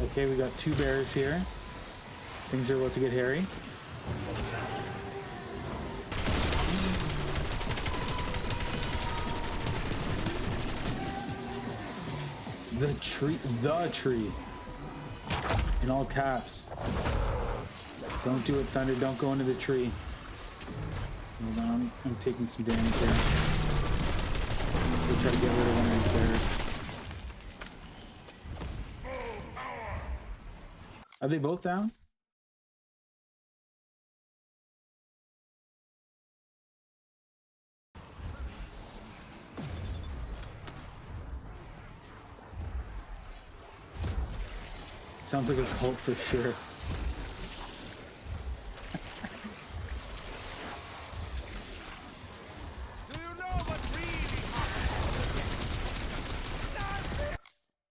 Okay, we got 2 bears here. Things are about to get hairy. The tree. In all caps. Don't do it, Thunder. Don't go into the tree. Hold on. I'm taking some damage here. We'll try to get rid of one of these bears. Are they both down? Sounds like a cult for sure.
Do you know what really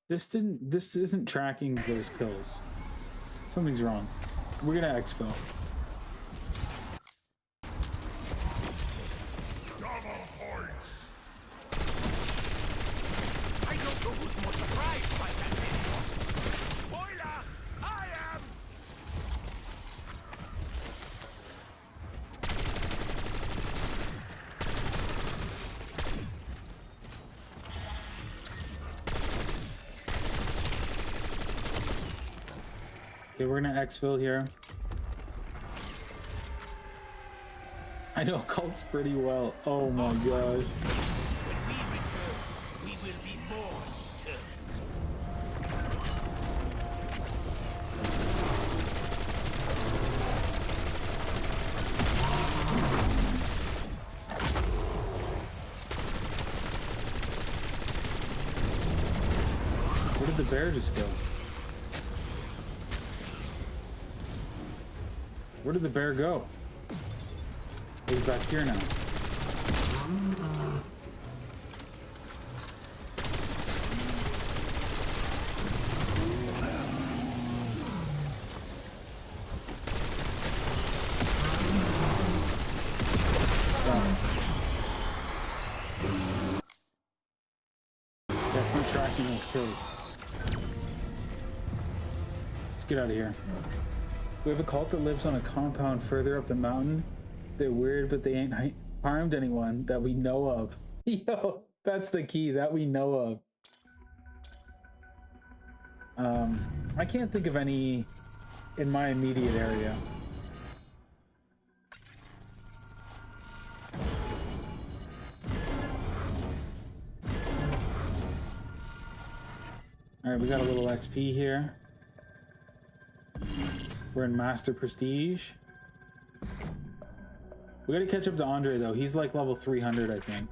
This isn't tracking those kills. Something's wrong. We're gonna exfil.
I don't know who's more surprised by that anymore. Spoiler! I am!
Okay, we're gonna exfil here. I know cults pretty well. Oh my gosh.
When we return, we will be more determined.
Where did the bear just go? Where did the bear go? He's back here now. That's not tracking those kills. Let's get out of here. We have a cult that lives on a compound further up the mountain. They're weird, but they ain't harmed anyone that we know of. Yo, that's the key, that we know of. I can't think of any in my immediate area. All right, we got a little XP here. We're in Master Prestige. We gotta catch up to Andre though. He's like level 300, I think.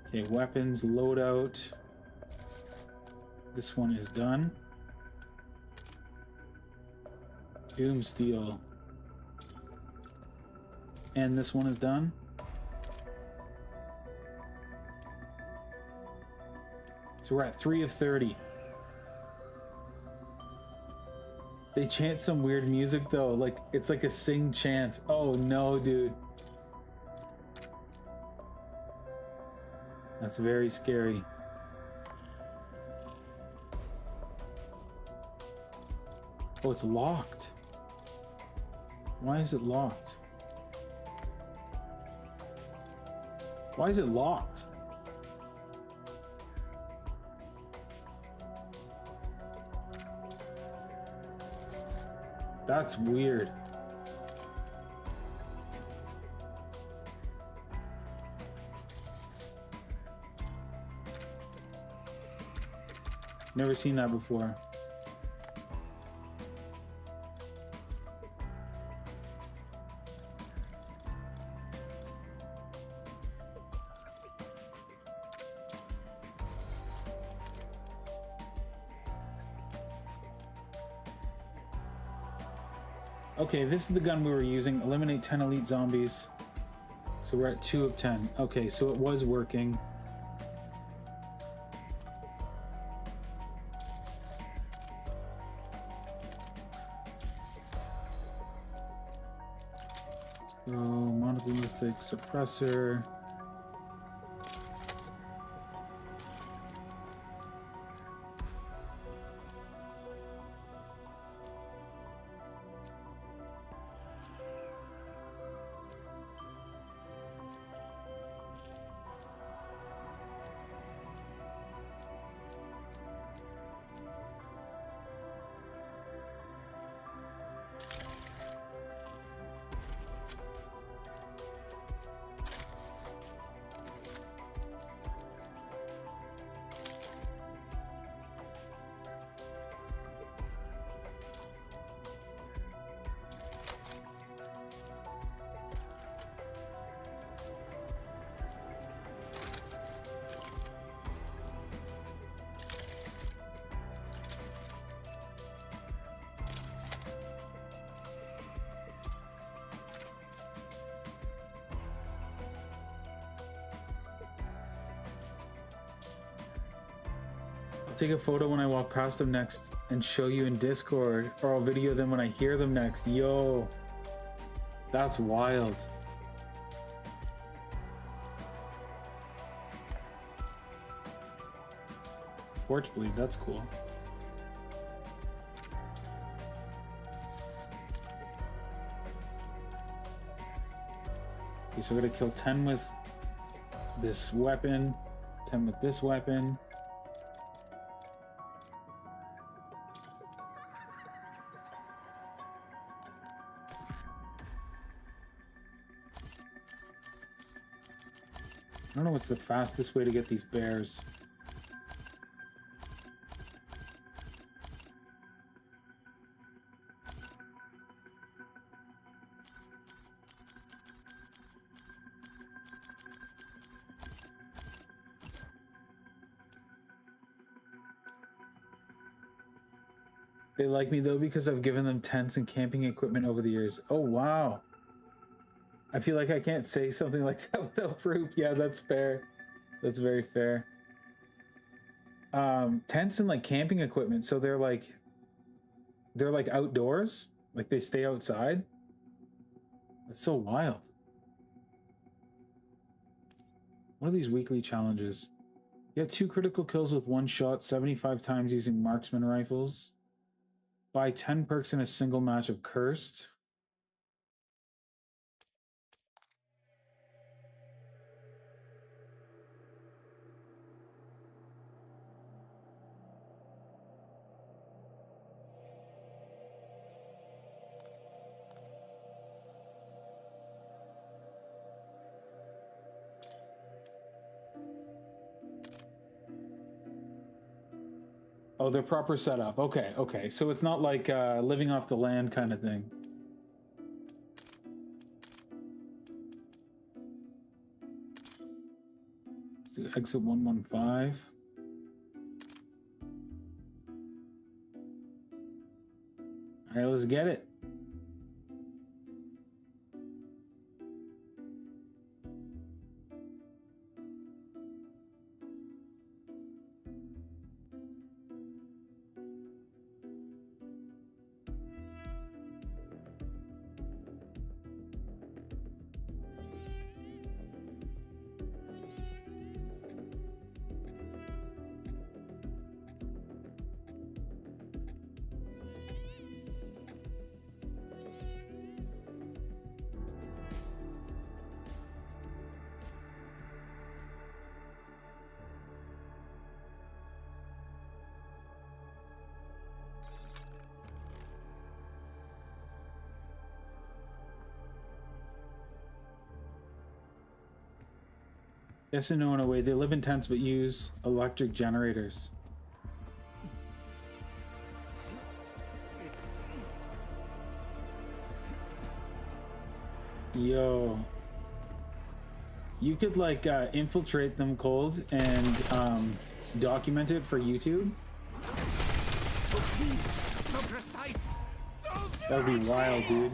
Okay, weapons, loadout. This one is done. Doom Steel. And this one is done. So we're at 3 of 30. They chant some weird music though, like it's like a sing chant. Oh no, dude. That's very scary. Oh, it's locked. Why is it locked? Why is it locked? That's weird. Never seen that before. Okay, this is the gun we were using. Eliminate 10 elite zombies. So we're at 2 of 10. Okay, so it was working. So, monolithic suppressor. I'll take a photo when I walk past them next and show you in Discord, or I'll video them when I hear them next. Yo, that's wild. Torch bleed, that's cool. Okay, so we're gonna kill 10 with this weapon, 10 with this weapon. I don't know what's the fastest way to get these bears. They like me though because I've given them tents and camping equipment over the years. Oh wow. I feel like I can't say something like that without proof. Yeah, that's fair. That's very fair. Tents and like camping equipment. So they're like outdoors. Like they stay outside. That's so wild. What are these weekly challenges? You have 2 critical kills with 1 shot 75 times using marksman rifles. Buy 10 perks in a single match of Cursed. Oh, they're proper setup. Okay, okay. So it's not like living off the land kind of thing. Let's do exit 115. All right, let's get it. Yes and no in a way. They live in tents but use electric generators. Yo. You could like infiltrate them cold and document it for YouTube.
So precise. So
That would be wild, dude.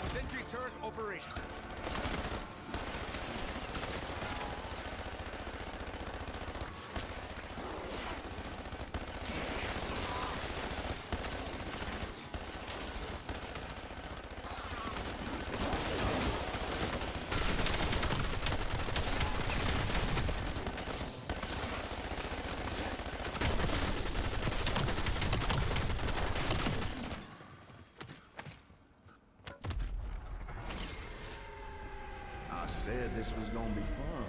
Sentry turret operation.
I said this was gonna be fun.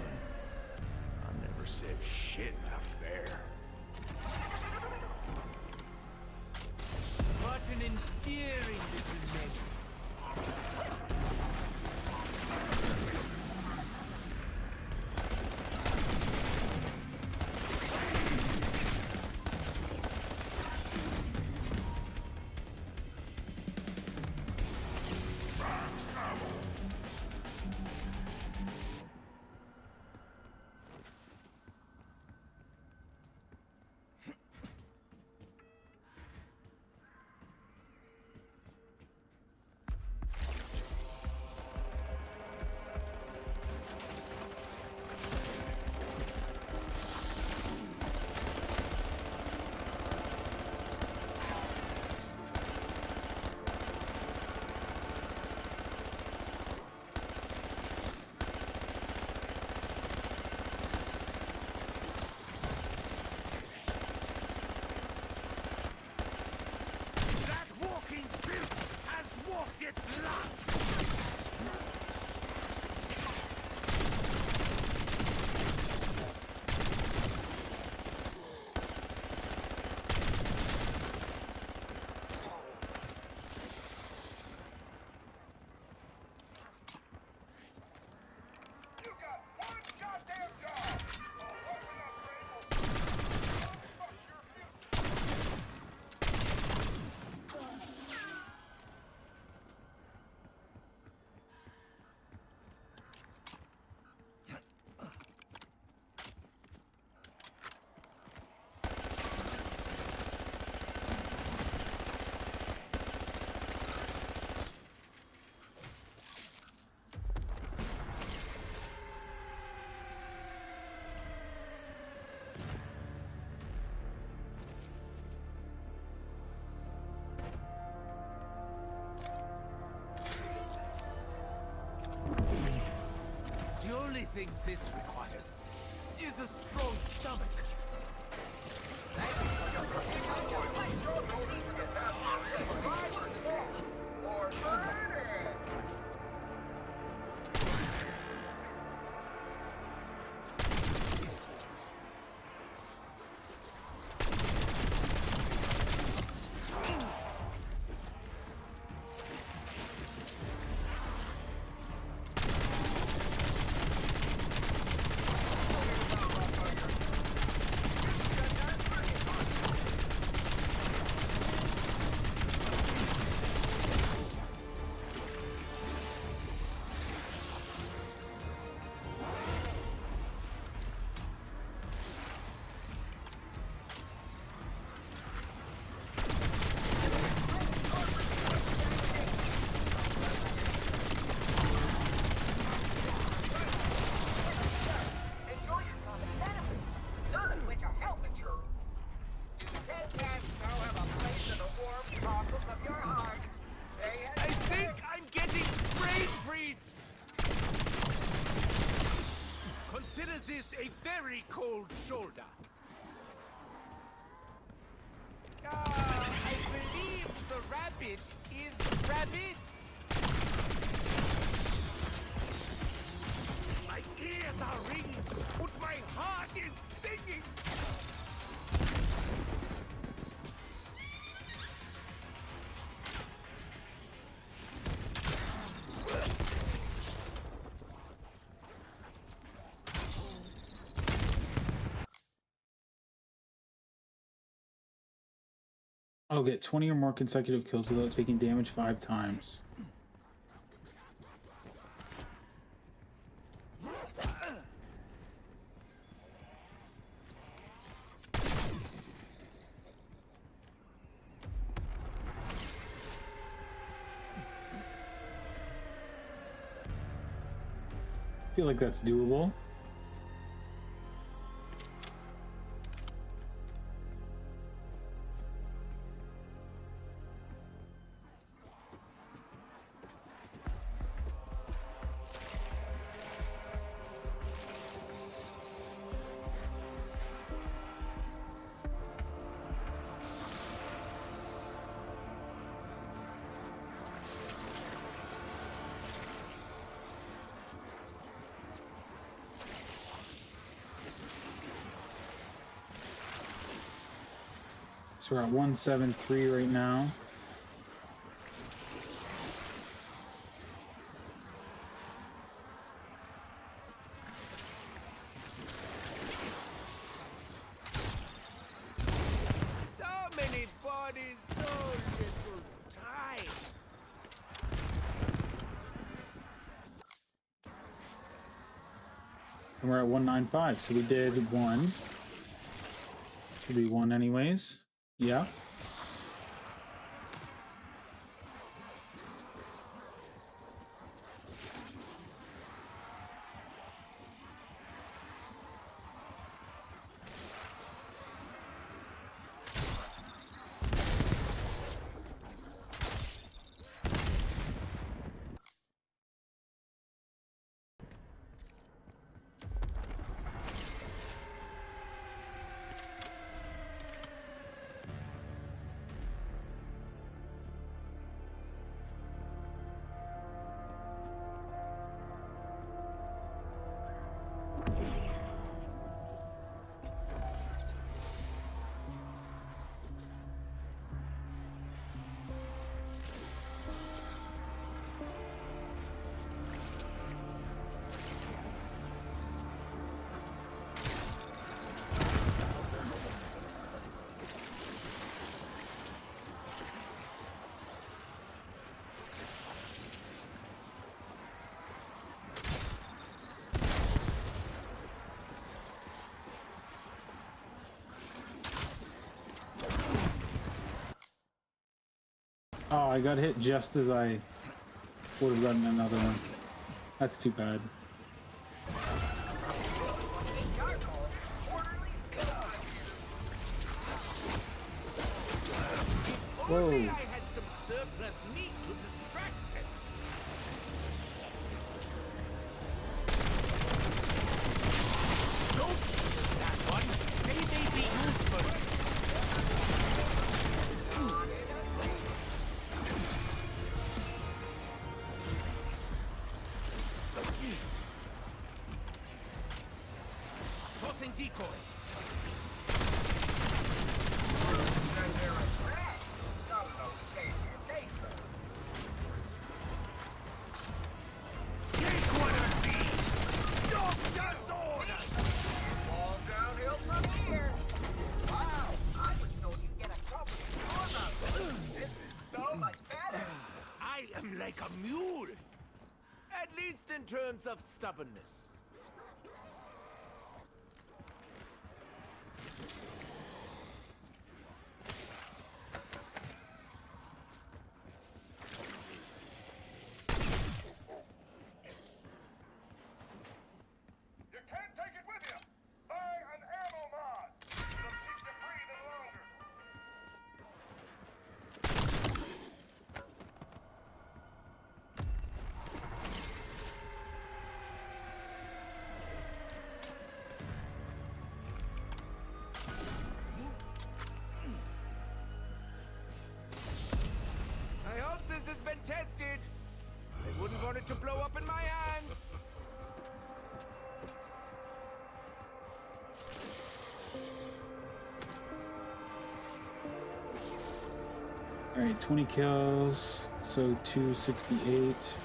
I never said shit about fair.
What an endearing little menace. only thing this requires is a strong stomach. I think I'm getting brain freeze. Consider this a very cold shoulder. I believe the rabbit is rabbit. My ears are ringing, but my heart is singing.
I'll get 20 or more consecutive kills without taking damage 5 times. I feel like that's doable. So we're at 173 right now.
So many bodies, so little time.
And we're at 195, so we did 1. Should be 1 anyways. Yeah. Oh, I got hit just as I would have gotten another one. That's too bad.
Only
Whoa.
I had some surplus meat to distract them. going.
Then they're a threat. Not enough to save your face, though.
Take one of these! Doctor Sword!
All downhill from here. Wow, I was told you'd get a couple of stores out of this. This is so much better.
I am like a mule. At least in terms of stubbornness.
You can't take it with you. Buy an ammo mod. It'll keep you breathing longer.
I hope this has been tested. I wouldn't want it to blow up in my hands.
All right, 20 kills, so 268.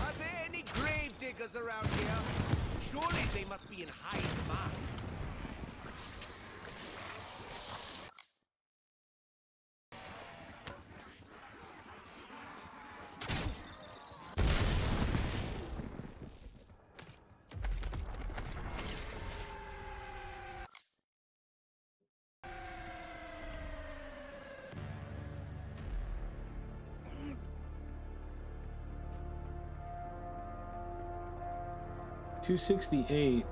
Are there any grave diggers around here? Surely they must be in high demand.
$268.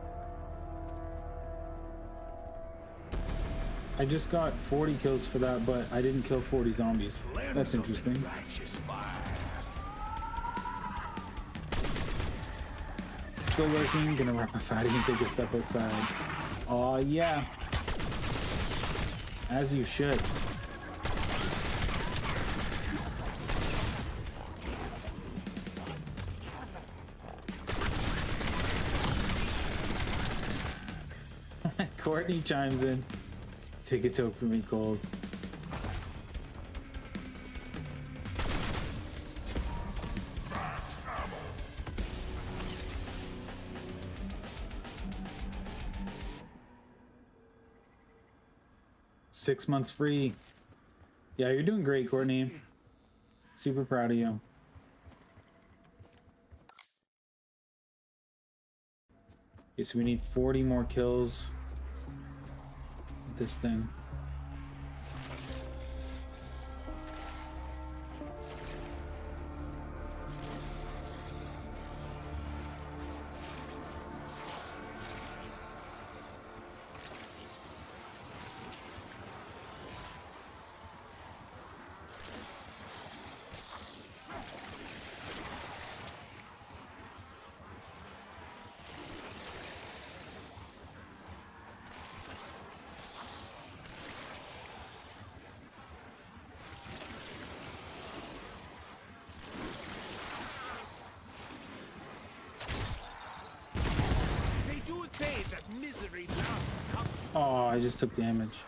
I just got 40 kills for that, but I didn't kill 40 zombies. That's interesting. Still working, gonna wrap my fatty and take a step outside. Aw, yeah. As you should. Courtney chimes in. Tickets out for me cold.
Camo.
6 months free. Yeah, you're doing great, Courtney. Super proud of you. Okay, so we need 40 more kills with this thing.
They do say that misery loves company.
Oh, I just took damage.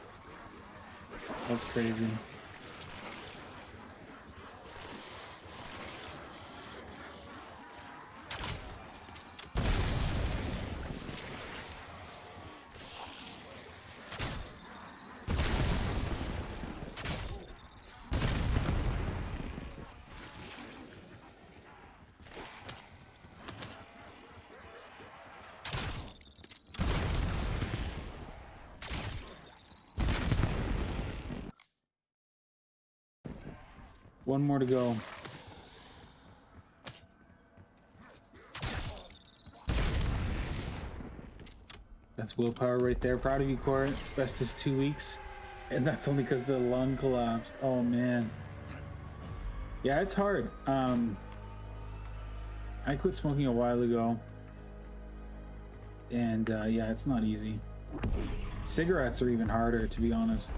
That's crazy. One more to go. That's willpower right there. Proud of you, Court. Rest is 2 weeks. And that's only because the lung collapsed. Oh, man. Yeah, it's hard. I quit smoking a while ago. And, yeah, it's not easy. Cigarettes are even harder, to be honest.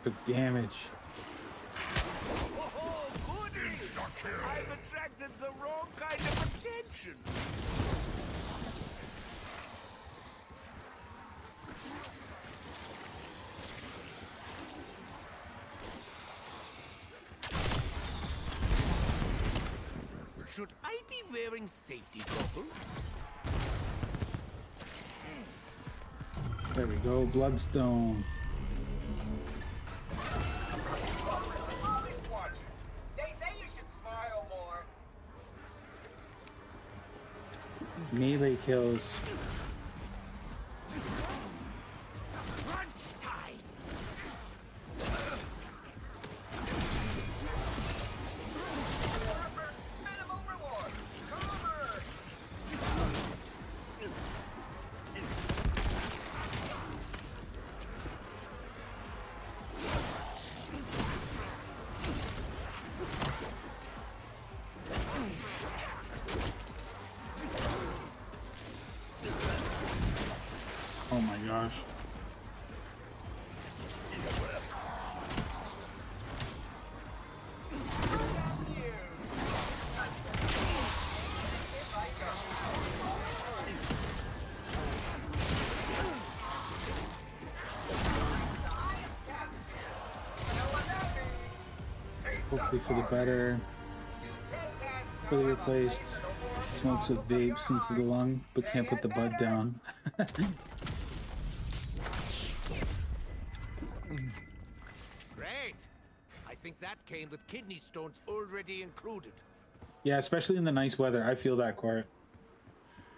Took damage.
Oh, goodness! I've attracted the wrong kind of attention. Should I be wearing safety goggles?
There we go. Bloodstone.
They say you should smile more.
Melee kills.
Crunch time!
Minimum reward. Cover.
Oh my gosh. Hopefully for the better. Fully replaced. Smokes with vapes into the lung, but can't put the bud down.
Great! I think that came with kidney stones already included.
Yeah, especially in the nice weather. I feel that, Court.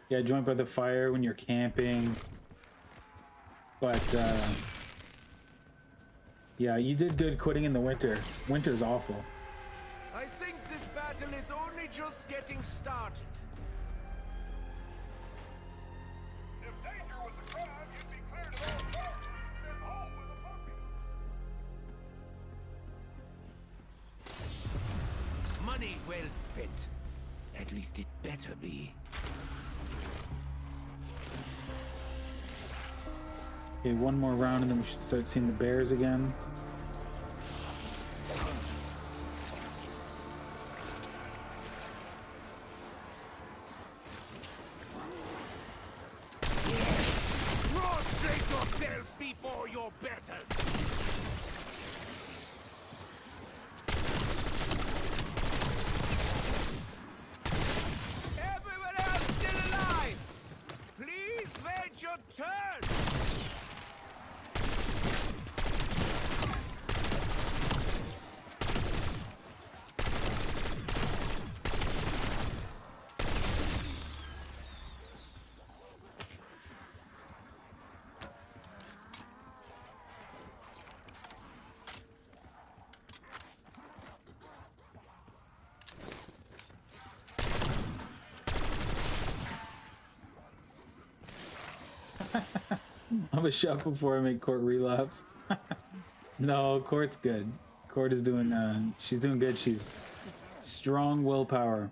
Yeah, joint by the fire when you're camping. But, yeah, you did good quitting in the winter. Winter's awful.
I think this battle is only just getting started.
If danger was a crime, you'd be cleared of all charges and sent home with a puppy.
Money well spent. At least it better be.
Okay, one more round and then we should start seeing the bears again.
Prostrate yourself before your betters! Everyone else still alive! Please wait your turn!
I'm a shot before I make Court relapse. No, Court's good. Court is doing, she's doing good. She's strong willpower.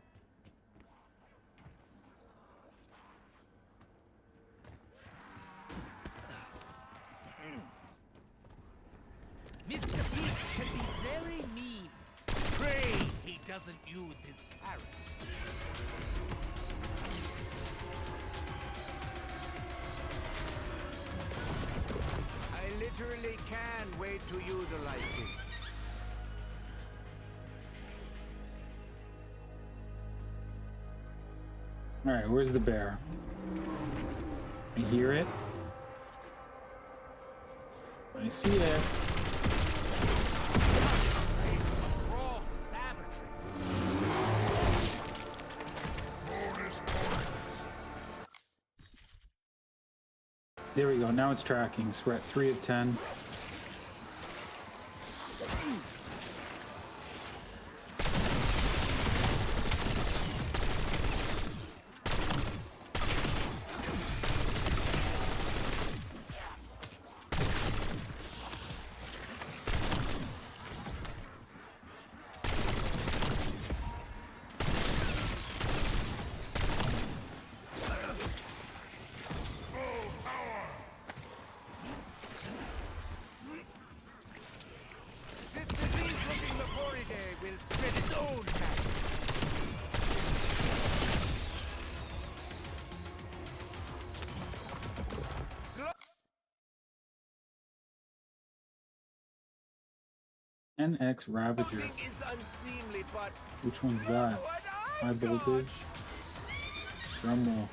Mr. Beast can be very mean. Pray he doesn't use his carrot. I literally can wait to utilize this.
All right, where's the bear? I hear it. I see it.
Raw savagery.
Bonus points.
There we go. Now it's tracking. So we're at 3 of 10.
This disease-looking Laboridae will spread its own magic.
NX Ravager.
Nothing is unseemly, but
Which one's that?
what
High
I've
voltage. Drumroll.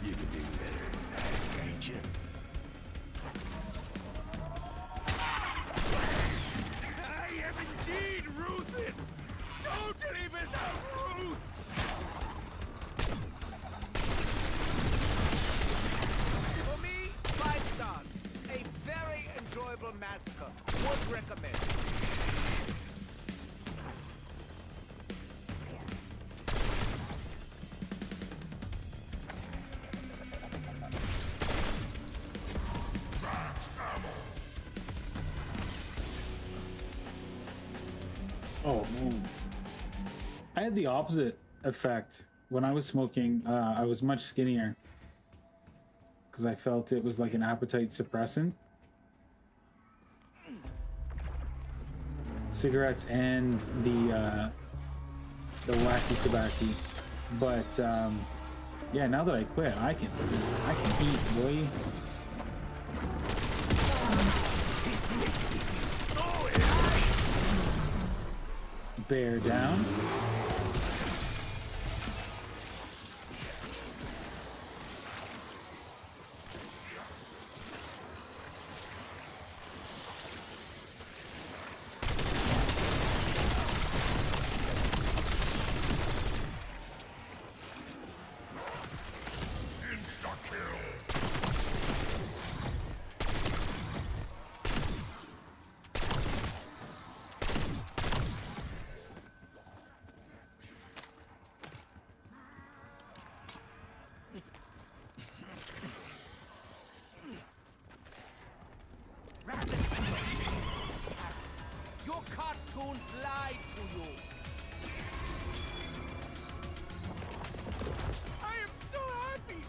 You can do better than that, can't you?
I am indeed ruthless! Totally without ruth! For me, 5 stars. A very enjoyable massacre. Would recommend.
Oh, man. I had the opposite effect. When I was smoking, I was much skinnier. Because I felt it was like an appetite suppressant. Cigarettes and the wacky tobacco. But yeah, now that I quit, I can eat, boy. Bear down.
Insta-kill.
Your cartoons lied to you. I am so happy.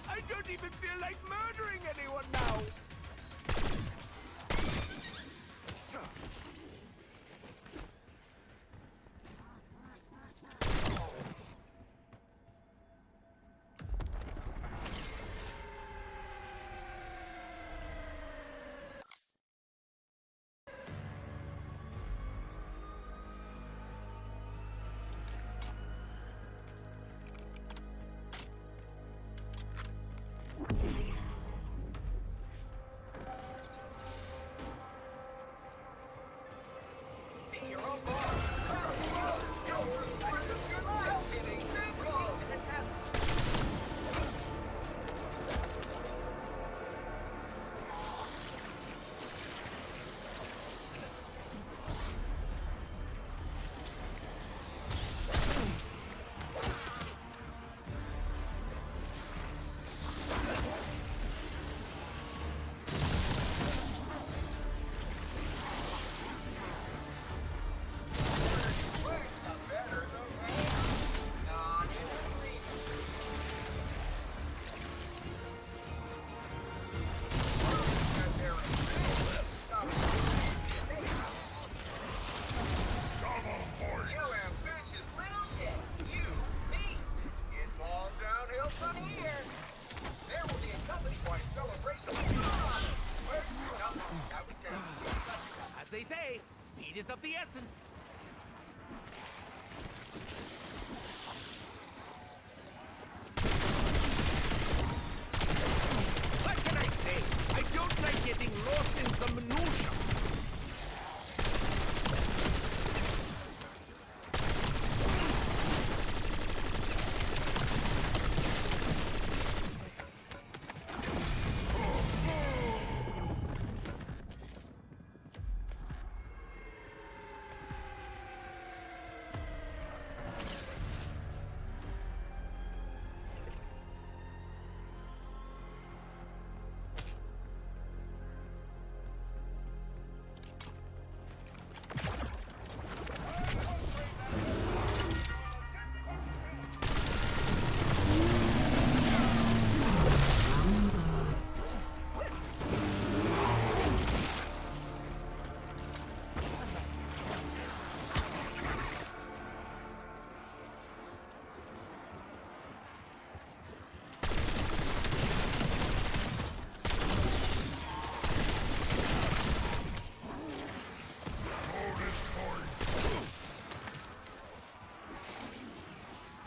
I don't even feel like murdering anyone now. they say, speed is of the essence. What can I say? I don't like getting lost in some minutia.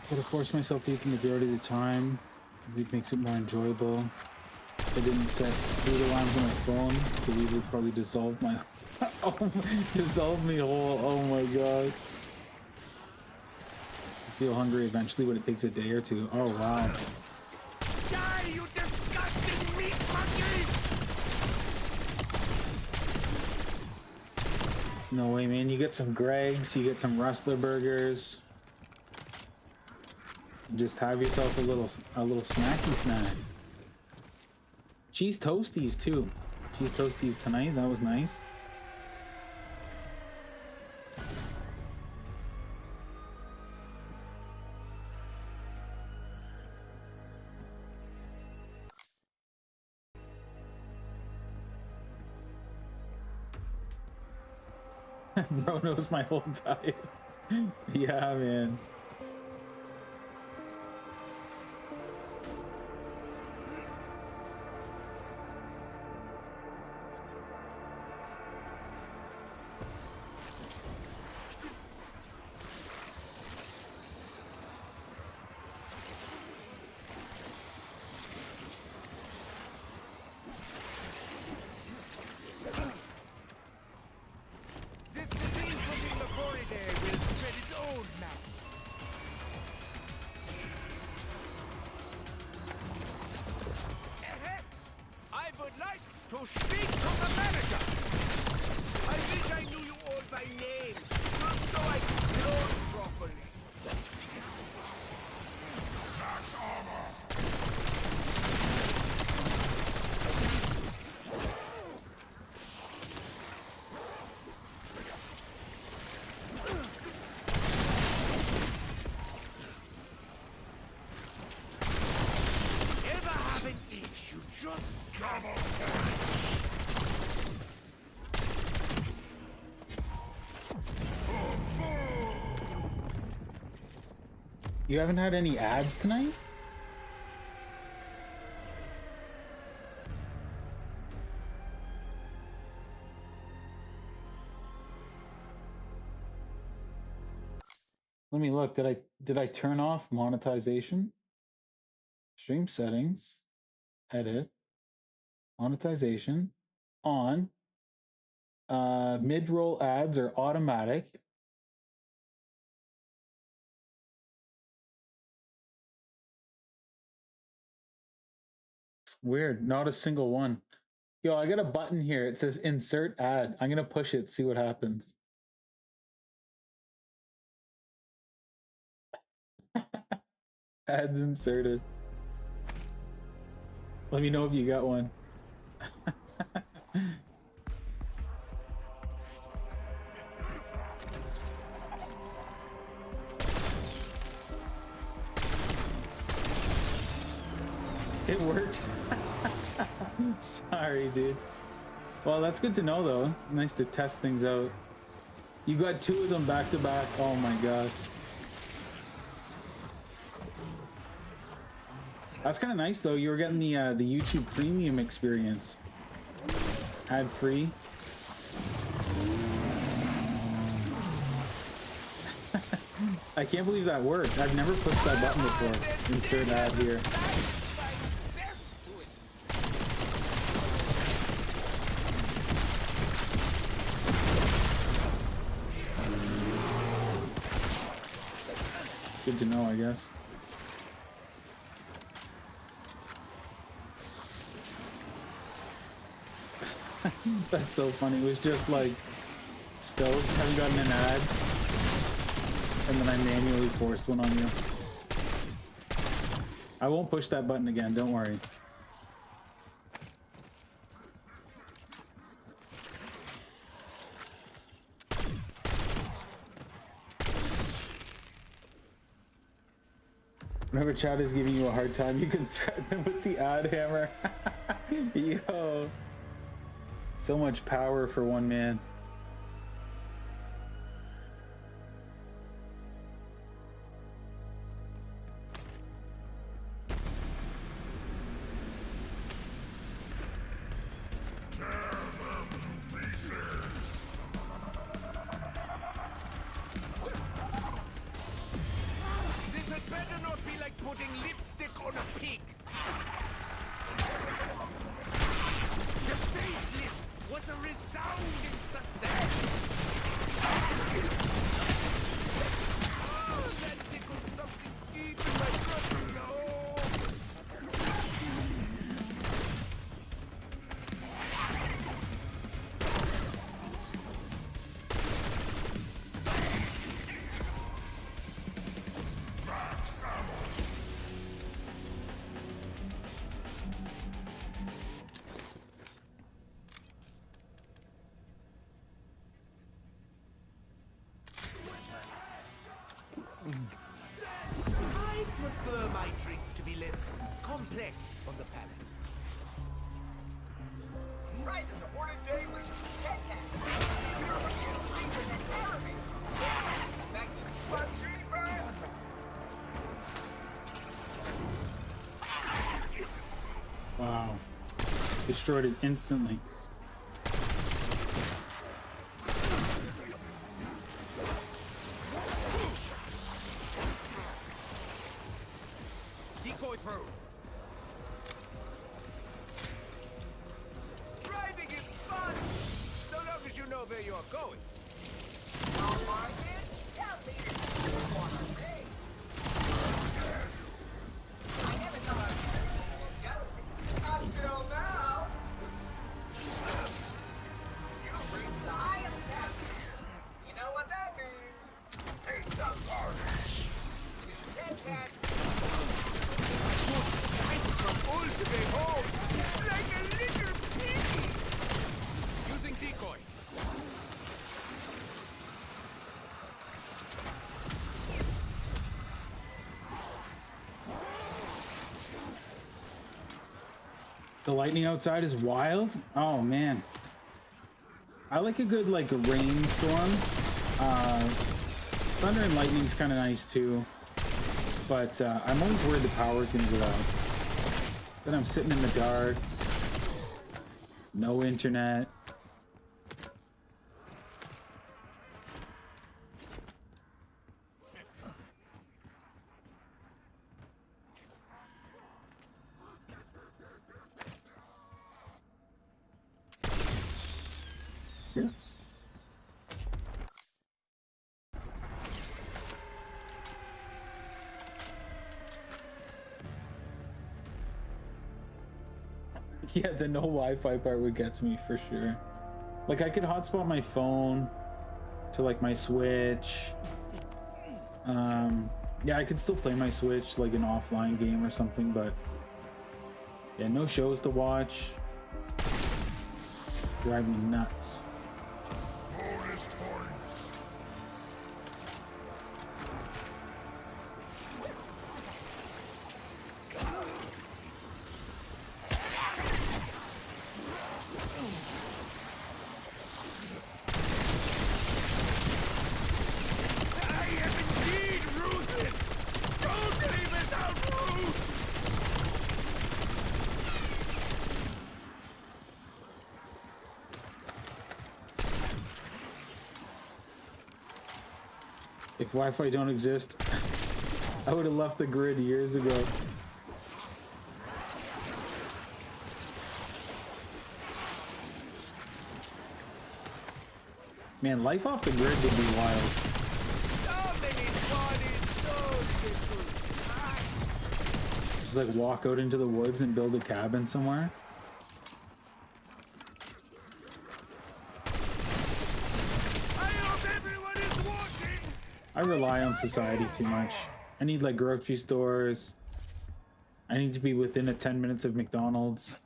Gotta force myself to eat the majority of the time. It makes it more enjoyable. If I didn't set food alarms on my phone, the weed would probably dissolve my dissolve me whole. Oh my god. I feel hungry eventually, but it takes a day or two. Oh wow.
Die, you disgusting meat monkey!
No way, man. You get some Greg's, you get some Rustler burgers. Just have yourself a little snacky snack. Cheese toasties too. Cheese toasties tonight. That was nice. Bro knows my whole diet. Yeah, man.
This disease from the laboratory will spread its own mouth. I would like to speak to the manager. I wish I knew you all by name, just so I could close properly.
Max armor!
Ever have an itch you just
Camo!
You haven't had any ads tonight? Let me look. Did I turn off monetization? Stream settings, edit, monetization, on. Mid-roll ads are automatic. Weird, not a single one. Yo, I got a button here. It says insert ad. I'm gonna push it, see what happens. Ads inserted. Let me know if you got one. It worked. Sorry, dude. Well, that's good to know, though. Nice to test things out. You got two of them back to back. Oh my god. That's kind of nice, though. You were getting the YouTube Premium experience, ad free. I can't believe that worked. I've never pushed that button before. Insert ad here. Good to know, I guess. That's so funny. It was just like, stoked. Haven't gotten an ad. And then I manually forced one on you. I won't push that button again, don't worry. Whenever chat is giving you a hard time, you can threaten them with the ad hammer. Yo. So much power for one man.
I prefer my drinks to be less complex on the palate.
Prices awarded daily. 10 cents. You're looking cheaper than ever before. Back to what cheaper?
Wow. Destroyed it instantly.
Decoy through. Driving is fun, so long as you know where you're going.
I'll mark it. Tell me you want to pay. I never thought I'd be this jealousy. Until now. You reached the highest atmosphere. You know what that means? Take the party. You said that.
From all the way home, like a little piggy. Using decoy.
The lightning outside is wild. Oh man. I like a good like rainstorm. Thunder and lightning's kind of nice too. But I'm always worried the power's gonna go out. Then I'm sitting in the dark. No internet. Yeah. Yeah, the no Wi-Fi part would get to me for sure. Like I could hotspot my phone to like my Switch. Yeah, I could still play my Switch like an offline game or something, but yeah, no shows to watch. Drive me nuts.
Bonus points.
I am indeed ruthless! Totally without rules!
If Wi-Fi don't exist, I would have left the grid years ago. Man, life off the grid would be wild. Just like walk out into the woods and build a cabin somewhere. I rely on society too much. I need like grocery stores. I need to be within a 10 minutes of McDonald's.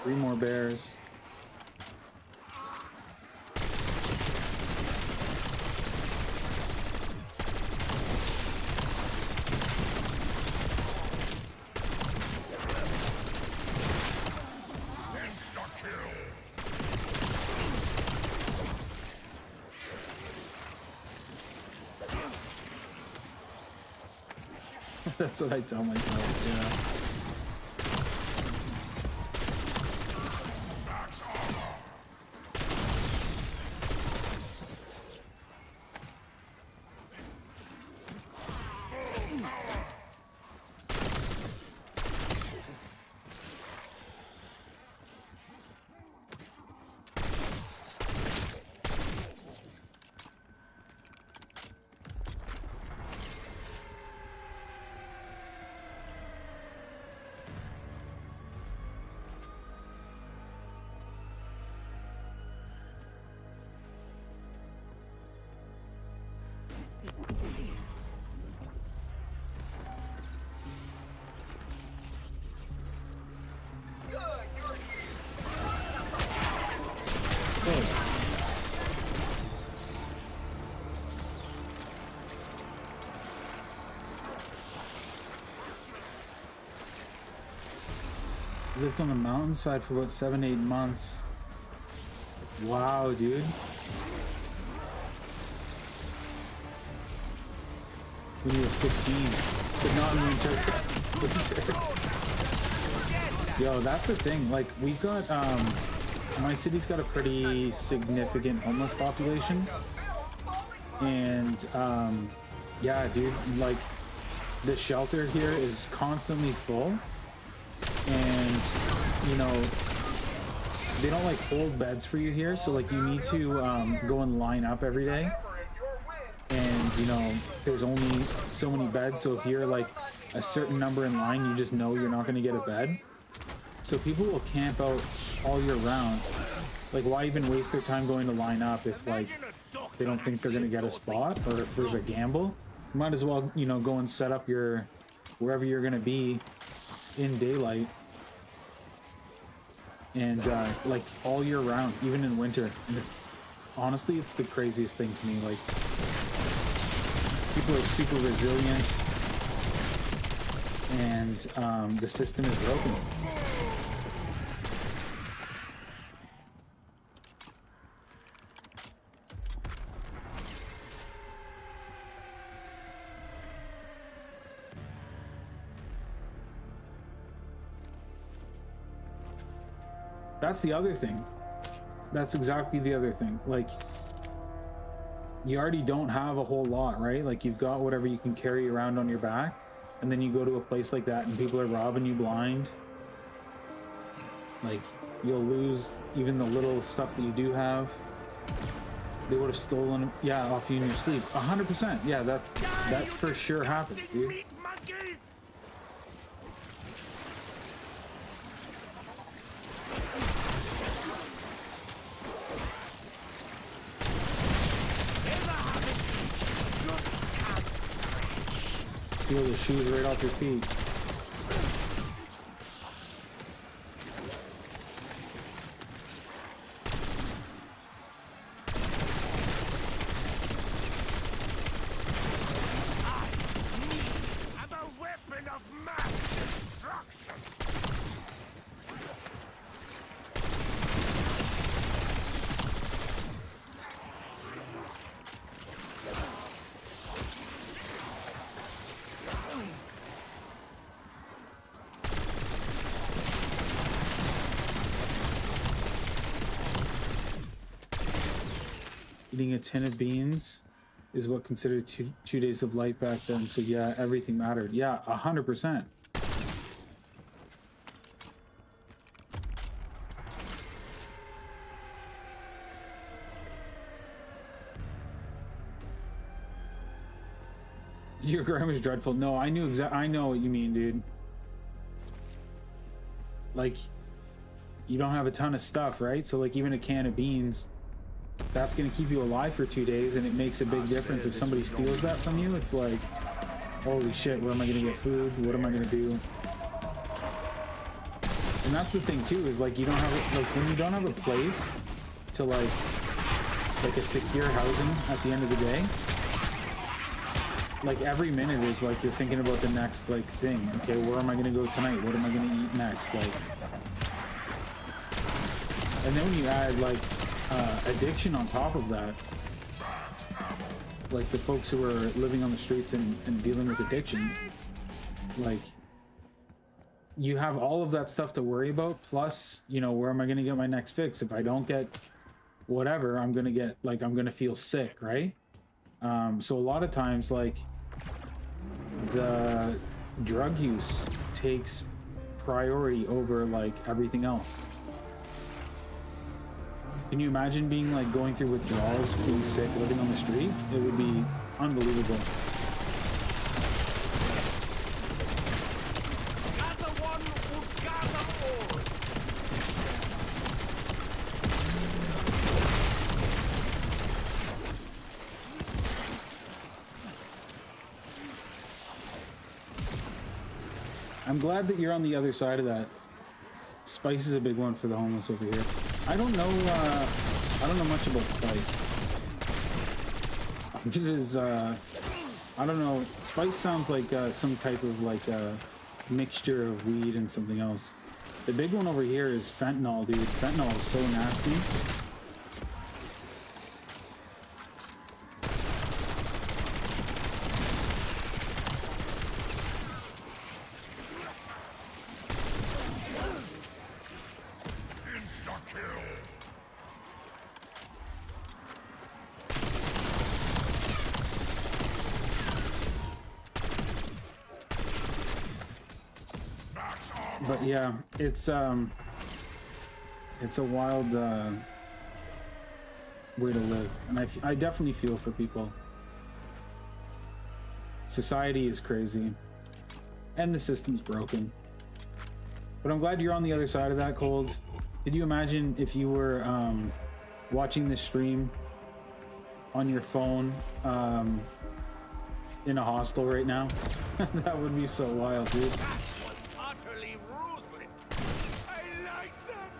Three more bears. That's what I tell myself, yeah. Lived on a mountainside for about 7-8 months. Wow, dude. When you were 15, but not in winter. Yo, that's the thing. Like, we've got, my city's got a pretty significant homeless population. And, yeah, dude, like, the shelter here is constantly full. And, you know, they don't like hold beds for you here, so like you need to go and line up every day. And, you know, there's only so many beds, so if you're like a certain number in line, you just know you're not going to get a bed. So people will camp out all year round. Like, why even waste their time going to line up if like they don't think they're going to get a spot, or if there's a gamble? You might as well, you know, go and set up your wherever you're going to be in daylight. And like all year round, even in winter. And it's honestly, it's the craziest thing to me. Like, people are super resilient, and the system is broken. That's the other thing. That's exactly the other thing. Like, you already don't have a whole lot, right? Like, you've got whatever you can carry around on your back, and then you go to a place like that and people are robbing you blind. Like, you'll lose even the little stuff that you do have. They would have stolen, yeah, off you in your sleep. 100%. Yeah, that for sure happens, dude. steal the shoes right off your feet.
I'm a weapon of mass destruction.
Eating a tin of beans is what considered two days of light back then. So yeah, everything mattered. Yeah, 100%. Your grandma's dreadful. No, I know what you mean, dude. Like, you don't have a ton of stuff, right? So like even a can of beans, that's gonna keep you alive for 2 days, and it makes a big difference if somebody steals that from you. It's like, holy shit, where am I gonna get food? What am I gonna do? And that's the thing too, is like you don't have like when you don't have a place to like a secure housing at the end of the day, like every minute is like you're thinking about the next like thing. Okay, where am I gonna go tonight? What am I gonna eat next? Like, and then when you add like addiction on top of that, like the folks who are living on the streets and dealing with addictions, like you have all of that stuff to worry about, plus, you know, where am I going to get my next fix? If I don't get whatever, I'm going to get like, I'm going to feel sick, right? So a lot of times, like, the drug use takes priority over like everything else. Can you imagine being like going through withdrawals, being sick, living on the street? It would be unbelievable.
Gather one would gather all.
I'm glad that you're on the other side of that. Spice is a big one for the homeless over here. I don't know much about spice. This is I don't know. Spice sounds like some type of like mixture of weed and something else. The big one over here is fentanyl, dude. Fentanyl is so nasty. But yeah, it's a wild way to live, and I definitely feel for people. Society is crazy, and the system's broken. But I'm glad you're on the other side of that, Cold. Could you imagine if you were watching this stream on your phone in a hostel right now? That would be so wild, dude.
Utterly ruthless. I like them.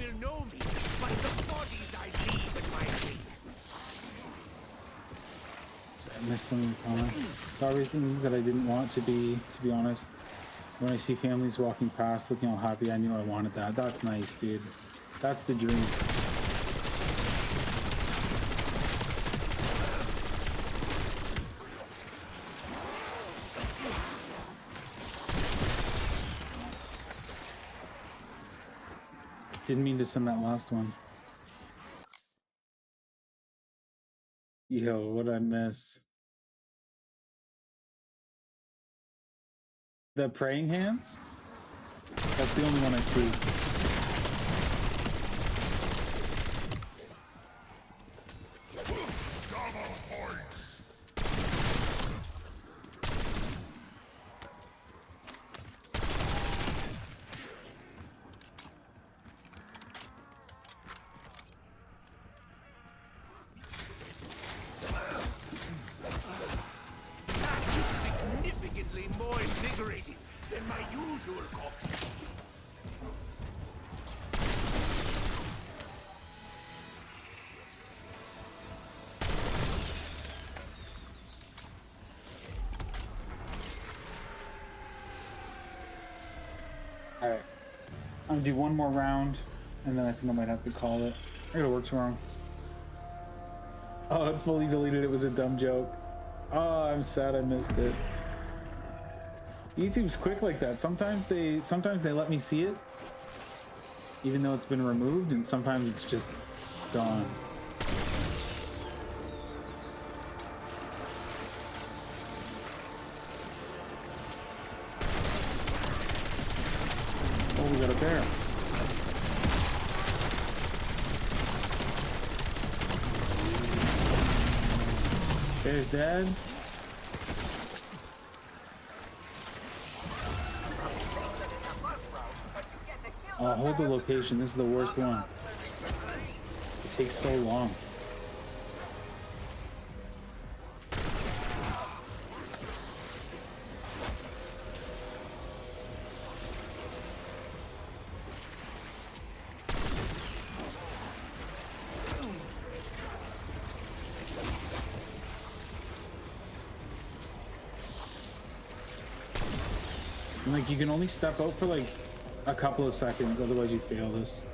You will know me by the bodies I leave in my wake.
I missed one of the comments. Saw everything that I didn't want to be honest. When I see families walking past looking all happy, I knew I wanted that. That's nice, dude. That's the dream. Didn't mean to send that last one. Yo, what'd I miss? The praying hands? That's the only one I see.
Double points.
That is significantly more invigorating than my usual coffee.
All right, I'm gonna do one more round, and then I think I might have to call it. I gotta work tomorrow. Oh, it fully deleted. It was a dumb joke. Oh, I'm sad I missed it. YouTube's quick like that. Sometimes they let me see it, even though it's been removed, and sometimes it's just gone. Oh, we got a bear. Bear's dead. Oh, hold the location. This is the worst one. It takes so long. And, like, you can only step out for like a couple of seconds, otherwise you fail this.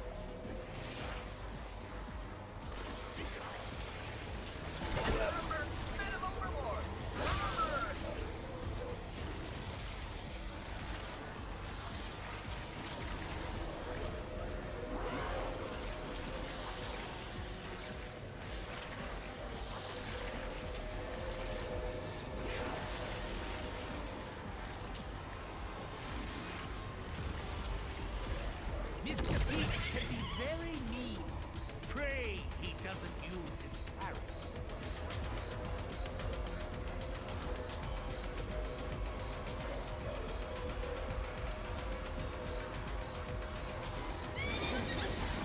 Mr. Peach can be very mean. Pray he doesn't use his parrot.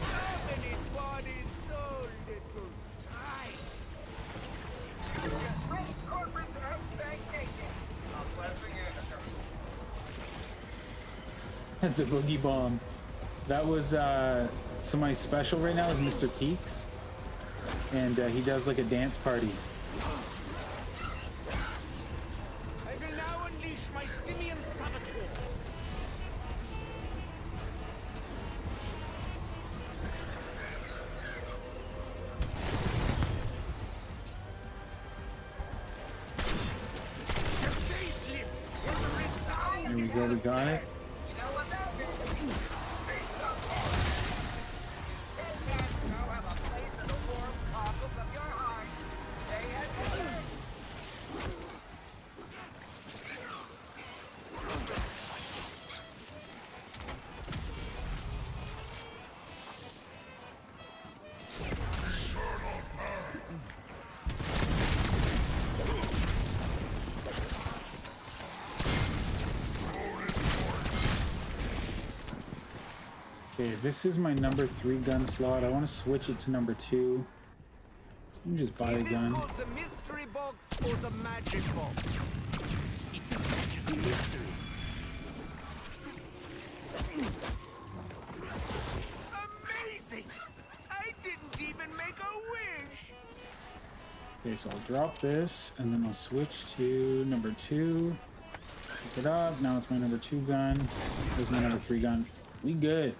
Loving is what is so little time.
Great corporate expectations. A blessing and a curse.
The boogie bomb. That was so my special right now is Mr. Peaks, and he does like a dance party.
I will now unleash my simian saboteur.
There we go, we got it.
You know what that means? Dead cats now have a place in the warm cockles of your heart. Day and night.
Okay, this is my number 3 gun slot. I want to switch it to number 2. So let me just buy a
Is this
gun.
called the mystery box or the magic box? It's a magical mystery. Amazing! I didn't even make a wish!
Okay, so I'll drop this, and then I'll switch to number 2. Pick it up. Now it's my number 2 gun. There's my number 3 gun. We good.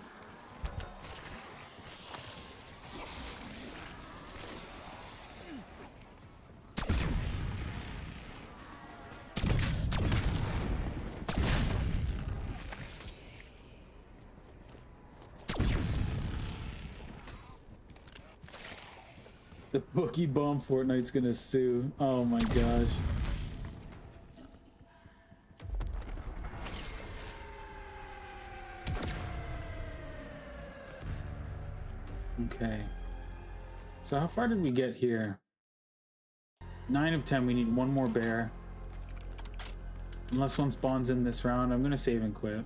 The bookie bomb Fortnite's gonna sue. Oh my gosh. Okay. So how far did we get here? 9 of 10. We need one more bear. Unless one spawns in this round, I'm gonna save and quit.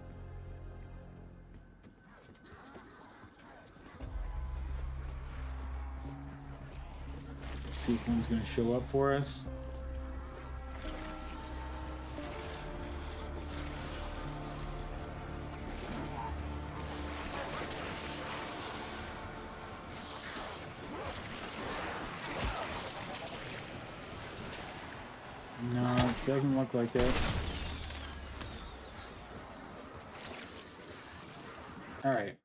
See if one's gonna show up for us. No, it doesn't look like it. All right.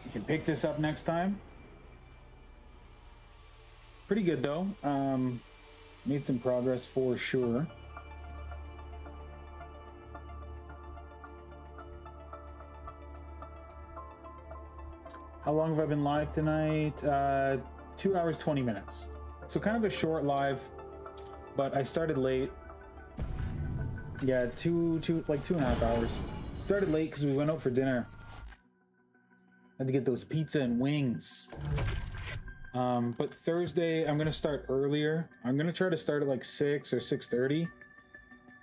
We can pick this up next time. Pretty good though. Made some progress for sure. How long have I been live tonight? 2 hours 20 minutes. So kind of a short live, but I started late. Yeah, like 2.5 hours. Started late because we went out for dinner. Had to get those pizza and wings. But Thursday I'm gonna start earlier. I'm gonna try to start at like 6 or 6:30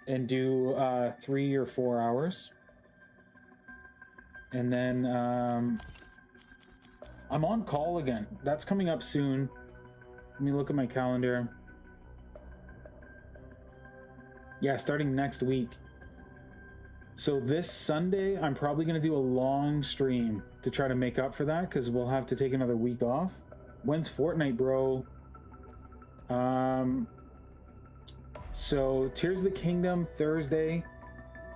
and do 3 or 4 hours. And then I'm on call again. That's coming up soon. Let me look at my calendar. Yeah, starting next week. So this Sunday, I'm probably going to do a long stream to try to make up for that because we'll have to take another week off. When's Fortnite, bro? So Tears of the Kingdom Thursday,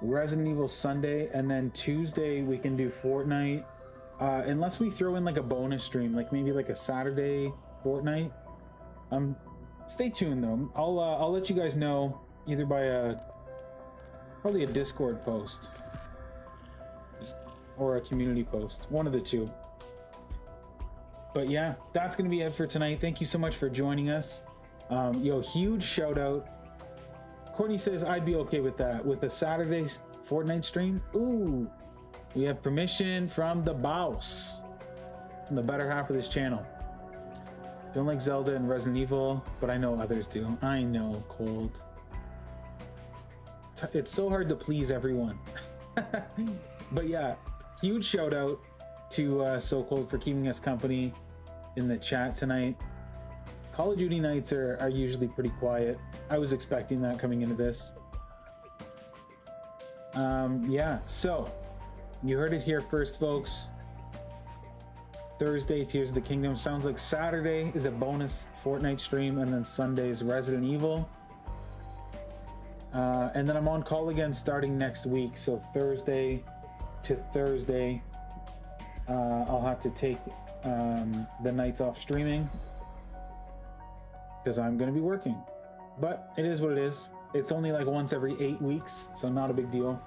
Resident Evil Sunday, and then Tuesday we can do Fortnite. Unless we throw in like a bonus stream, like maybe like a Saturday Fortnite. Stay tuned though. I'll let you guys know either by probably a Discord post or a community post, one of the two. But yeah, that's gonna be it for tonight. Thank you so much for joining us. Yo, huge shout out. Courtney says I'd be okay with that, with a Saturday Fortnite stream. Ooh, we have permission from the boss, from the better half of this channel. Don't like Zelda and Resident Evil, but I know others do. I know, Cold. It's so hard to please everyone. But yeah, huge shout out to So Cold for keeping us company in the chat tonight. Call of Duty nights are usually pretty quiet. I was expecting that coming into this. Yeah, so you heard it here first, folks. Thursday, Tears of the Kingdom. Sounds like Saturday is a bonus Fortnite stream, and then Sunday is Resident Evil. And then I'm on call again starting next week. So Thursday to Thursday, I'll have to take the nights off streaming because I'm going to be working. But it is what it is. It's only like once every 8 weeks, so not a big deal.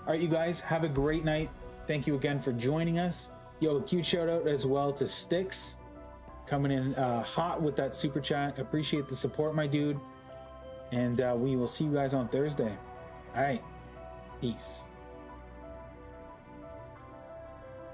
All right, you guys, have a great night. Thank you again for joining us. Yo, a huge shout out as well to Styx, coming in hot with that super chat. Appreciate the support, my dude. And we will see you guys on Thursday. All right, peace.